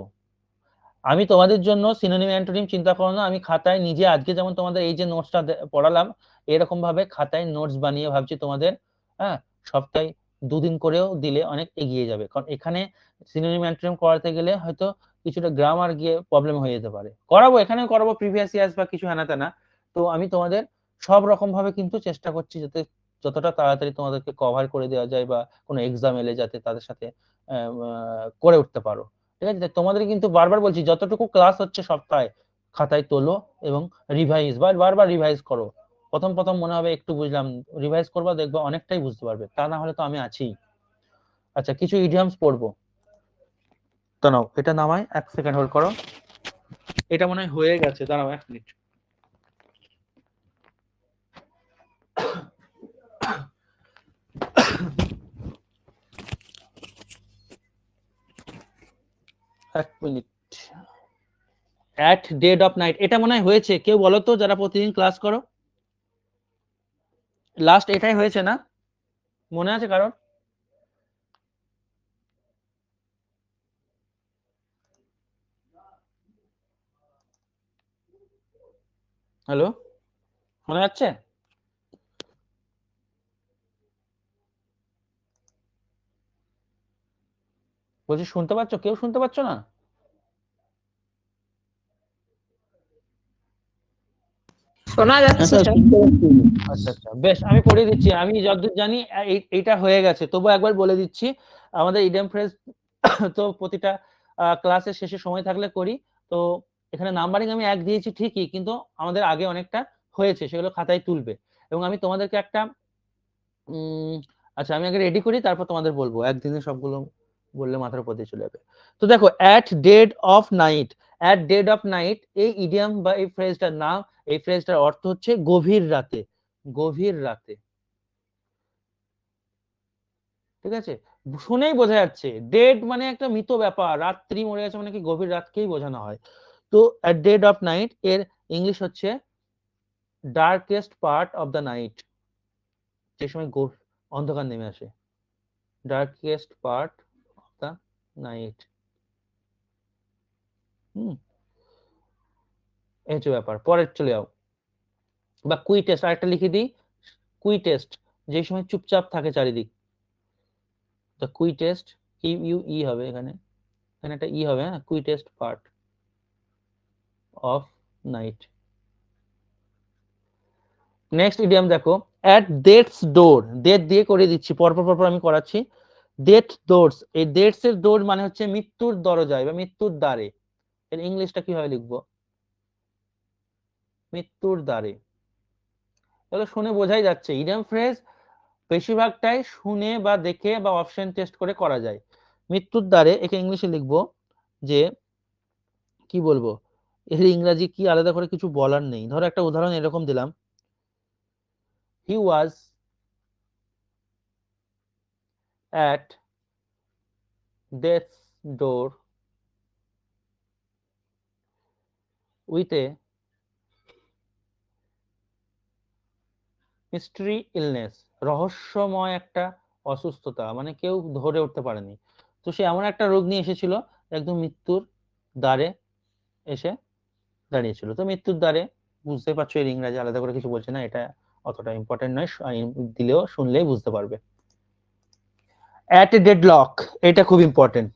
আমি তোমাদের জন্য সিনোনিম অ্যান্টোনিম চিন্তা করো না, আমি খাতায় নিজে আজকে যেমন তোমাদের এই যে নোটসটা পড়ালাম, এরকম ভাবে খাতায় নোটস বানিয়ে ভাবছি তোমাদের, হ্যাঁ সপ্তাহে 2 দিন করেও দিলে অনেক এগিয়ে যাবে। কারণ এখানে সিনোনিম অ্যান্টোনিম করাতে গেলে হয়তো কিছুটা গ্রামার গিয়ে প্রবলেম হয়ে যেতে পারে। করাবো, এখানেও করাবো প্রিভিয়াস ইয়ার্স বা কিছু হেনা তেনা। তো আমি তোমাদের সব রকম ভাবে কিন্তু চেষ্টা করছি যাতে যতটা তাড়াতাড়ি তোমাদেরকে কভার করে দেওয়া যায়, বা কোনো এক্সাম এলে যাতে তাদের সাথে করে উঠতে পারো। ঠিক আছে, তোমাদের কিন্তু বারবার বলছি, যতটুকু ক্লাস হচ্ছে সপ্তাহে খাতায় তোলো এবং রিভাইজ, বারবার রিভাইজ করো। প্রথম প্রথম মনে হবে একটু বুঝলাম, রিভাইজ করবা, দেখবা অনেকটাই বুঝতে পারবে। তা না হলে তো আমি আছি। আচ্ছা, কিছু ইডিয়মস পড়বো। তো নাও, এটা নামায় 1 সেকেন্ড হোল্ড করো। এটা মনে হয় হয়ে গেছে, দাঁড়াও 1 minute. At dead of night, এটা মনে হয় হয়েছে। কেউ বলো তো যারা প্রতিদিন ক্লাস করো, লাস্ট এটাই হয়েছে না? মনে আছে কারণ? হ্যালো, মনে যাচ্ছে? বলছি শুনতে পাচ্ছ? কেউ শুনতে পাচ্ছ না? শোনা যাচ্ছে স্যার স্যার। শুনতে পাচ্ছি। আচ্ছা আচ্ছা, বেশ, আমি পড়িয়ে দিচ্ছি। আমি যতদূর জানি এইটা হয়ে গেছে, তবু একবার বলে দিচ্ছি। আমাদের ইডিয়ম ফ্রেজ তো প্রতিটা ক্লাসের শেষে সময় থাকলে করি। তো এখানে নাম্বারিং আমি 1 দিয়েছি ঠিকই, কিন্তু আমাদের আগে অনেকটা হয়েছে, সেগুলো খাতায় তুলবে। এবং আমি তোমাদেরকে একটা আচ্ছা আমি আগে রেডি করি, তারপর তোমাদের বলবো, একদিনে সবগুলো বললে মাথার উপর দিয়ে চলে যাবে। তো দেখো, at dead of night, at dead of night, এই ইডিয়াম বা এই ফ্রেজটার নাম, এই ফ্রেজটার অর্থ হচ্ছে গভীর রাতে, গভীর রাতে। ঠিক আছে, শুনেই বোঝা যাচ্ছে ডেড মানে একটা মৃত ব্যাপার, রাত্রি মরে গেছে মানে কি গভীর রাতকেই বোঝানো হয়। তো অ্যাট ডেড অফ নাইট এর ইংলিশ হচ্ছে darkest part of the night, যে সময় অন্ধকার নেমে আসে, darkest part of the night. এই হচ্ছে ব্যাপার। পরের চলে যাও। বা কুইটেস্ট, আরেকটা লিখে দিই, কুইটেস্ট, যে সময় চুপচাপ থাকে চারিদিক। দ্য কুইটেস্ট, কিউ হবে এখানে, এখানে একটা ই হবে, হ্যাঁ, quietest part of night. Next idiom দেখো, অ্যাট ডেথস ডোর, ডেথ দিয়ে করে দিচ্ছি, পরপর পরপর আমি করাচ্ছি। ডেথ ডোরস, এই ডেথস এর ডোর মানে হচ্ছে মৃত্যুর দরজায় বা মৃত্যুর দ্বারে। এর ইংলিশটা কিভাবে লিখবো? মৃত্যুর দ্বারে। তাহলে শুনে বোঝাই যাচ্ছে ইডিয়াম ফ্রেজ বেশিরভাগটাই শুনে বা দেখে বা অপশন টেস্ট করে করা যায়। মৃত্যুর দ্বারে, একে ইংলিশে লিখবো যে কি বলবো, এর ইংরাজি কি আলাদা করে কিছু বলার নেই। ধরো একটা উদাহরণ এরকম দিলাম, হি ওয়াজ at death's door with a mystery illness, রহস্যময় একটা অসুস্থতা, মানে কেউ ধরে উঠতে পারেনি। তো সে এমন একটা রোগ নিয়ে এসেছিল, একদম মৃত্যুর দ্বারে এসে দাঁড়িয়েছিল। তো মৃত্যুর দ্বারে, বুঝতে পারছো এর ইংরাজি আলাদা করে কিছু বলছে না, এটা অতটা ইম্পর্টেন্ট নয়, দিলেও শুনলেই বুঝতে পারবে। অ্যাট এ ডেডলক, এটা খুব ইম্পর্টেন্ট,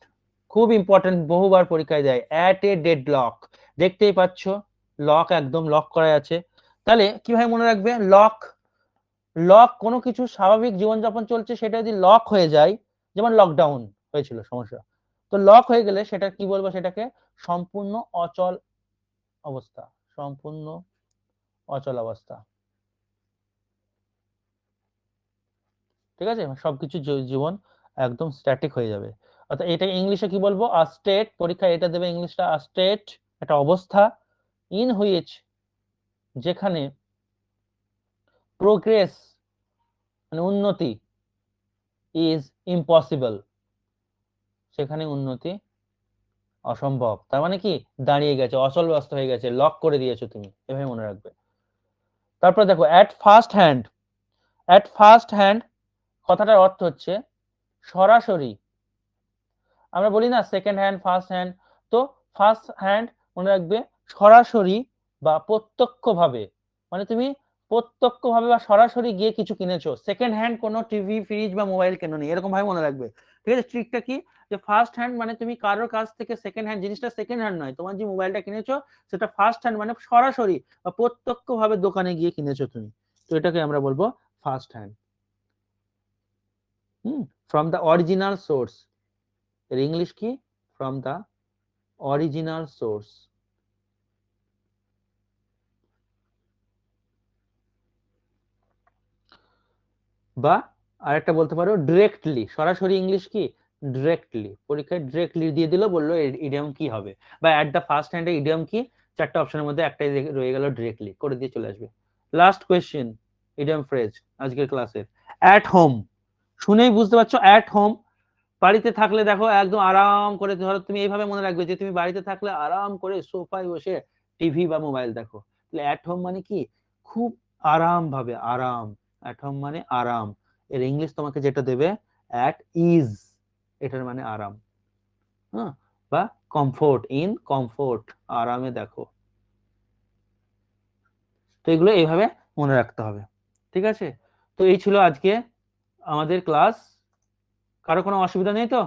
খুব ইম্পর্টেন্ট, বহুবার পরীক্ষায় দেয়। অ্যাট এ ডেডলক, দেখতেই পাচ্ছ লক, একদম লক করা আছে। তাহলে কিভাবে মনে রাখবে? লক, লক কোনো কিছু স্বাভাবিক জীবনযাপন চলছে, সেটা যদি লক হয়ে যায়, যেমন লকডাউন হয়েছিল সমস্যা, তো লক হয়ে গেলে সেটা কি বলবো? সেটাকে সম্পূর্ণ অচল অবস্থা, সম্পূর্ণ অচল অবস্থা। ঠিক আছে, সবকিছু জীবন একদম স্ট্যাটিক হয়ে যাবে। অর্থাৎ এটা ইংলিশে কি বলবো? আ স্টেট, পরীক্ষায় এটা দেবে ইংলিশটা, আ স্টেট, একটা অবস্থা, ইন হুইচ, যেখানে, প্রোগ্রেস মানে উন্নতি, ইজ ইম্পসিবল, সেখানে উন্নতি অসম্ভব। তার মানে কি? দাঁড়িয়ে গেছে, অচল ব্যবস্থা হয়ে গেছে, লক করে দিয়েছো তুমি, এভাবে মনে রাখবে। তারপর দেখো at first hand, at first hand কথাটার অর্থ হচ্ছে সরাসরি। আমরা বলি না সেকেন্ড হ্যান্ড, ফার্স্ট হ্যান্ড, তো ফার্স্ট হ্যান্ড মনে রাখবে সরাসরি বা প্রত্যক্ষভাবে, মানে তুমি প্রত্যক্ষভাবে বা সরাসরি গিয়ে কিছু কিনেছো। সেকেন্ড হ্যান্ড কোনো টিভি, ফ্রিজ বা মোবাইল কেনোনি, এরকম ভাবে মনে রাখবে। ঠিক আছে, ট্রিকটা কি? যে ফার্স্ট হ্যান্ড মানে তুমি কারোর কাছ থেকে সেকেন্ড হ্যান্ড জিনিসটা, সেকেন্ড হ্যান্ড নয়, তোমার যে মোবাইলটা কিনেছো সেটা ফার্স্ট হ্যান্ড, মানে সরাসরি বা প্রত্যক্ষভাবে দোকানে গিয়ে কিনেছো তুমি, তো এটাকে আমরা বলবো first hand. From the original source, এর ইংলিশ কি? From the original source. বা আরেকটা বলতে পারো ডিরেক্টলি, সরাসরি ইংলিশ কি? ডিরেক্টলি। পরীক্ষায় ডিরেক্টলি দিয়ে দিল, বললো ইডিয়ম কি হবে, বা অ্যাট দ্য ফার্স্ট হ্যান্ড এর ইডিয়ম কি? চারটা অপশনের মধ্যে একটাই রয়ে গেল, ডিরেক্টলি করে দিয়ে চলে আসবে। লাস্ট কোয়েশ্চেন, ইডিয়ম ফ্রেজ আজকের ক্লাসের, অ্যাট হোম। শুনেই বুঝতে পারছো অ্যাট হোম, বাড়িতে থাকলে দেখো একদম আরাম করে, ধরো তুমি এইভাবে মনে রাখবে যে তুমি বাড়িতে থাকলে আরাম করে সোফায় বসে টিভি বা মোবাইল দেখো। তাহলে অ্যাট হোম মানে কি? খুব আরাম ভাবে, আরাম। অ্যাট হোম মানে আরাম। এর ইংলিশ তোমাকে যেটা দেবে অ্যাট ইজ, এটার মানে আরাম। হ্যাঁ, বা কমফোর্ট, ইন কমফোর্ট, আরামে দেখো। তো এগুলো এইভাবে মনে রাখতে হবে। ঠিক আছে, তো এই ছিল আজকে আমাদের ক্লাস। কারো কোনো অসুবিধা নেই তো?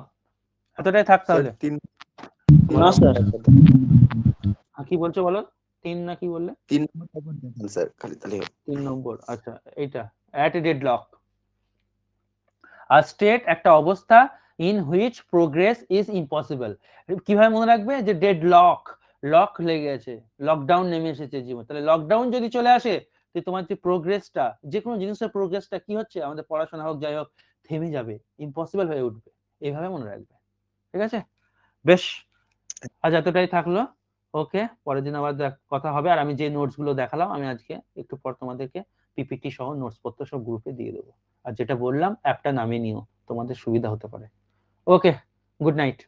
এতটাই থাক তাহলে। না স্যার, কি বলছো বলো? 3 না কি বললে? 3 নম্বর দেখেন স্যার, খালি তাহলে হবে। 3 নম্বর, আচ্ছা এইটা at a deadlock, a state একটা অবস্থা, in which progress is impossible. কিভাবে মনে রাখবে? যে ডেডলক, লক লেগে গেছে, লকডাউন নেমে এসেছে জীবন। তাহলে লকডাউন যদি চলে আসে, তো তোমার যে প্রোগ্রেসটা, যে কোনো জিনিসের প্রোগ্রেসটা কি হচ্ছে, আমাদের পড়াশোনা হোক যাই হোক, থেমে যাবে, ইম্পসিবল হয়ে উঠবে, এইভাবে মনে রাখবে। ঠিক আছে, বেশ, আজ এতটাই থাকলো। ওকে, পরের দিন আবার কথা হবে। আর আমি যে নোটস গুলো দেখালাম, আমি আজকে একটু পর তোমাদেরকে পিপিটি সহ নোটস পত্র সব গ্রুপে দিয়ে দেবো। আর যেটা বললাম অ্যাপটা নামিয়ে নিও, তোমাদের সুবিধা হতে পারে। ওকে, গুড নাইট।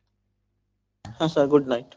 হ্যাঁ স্যার, গুড নাইট।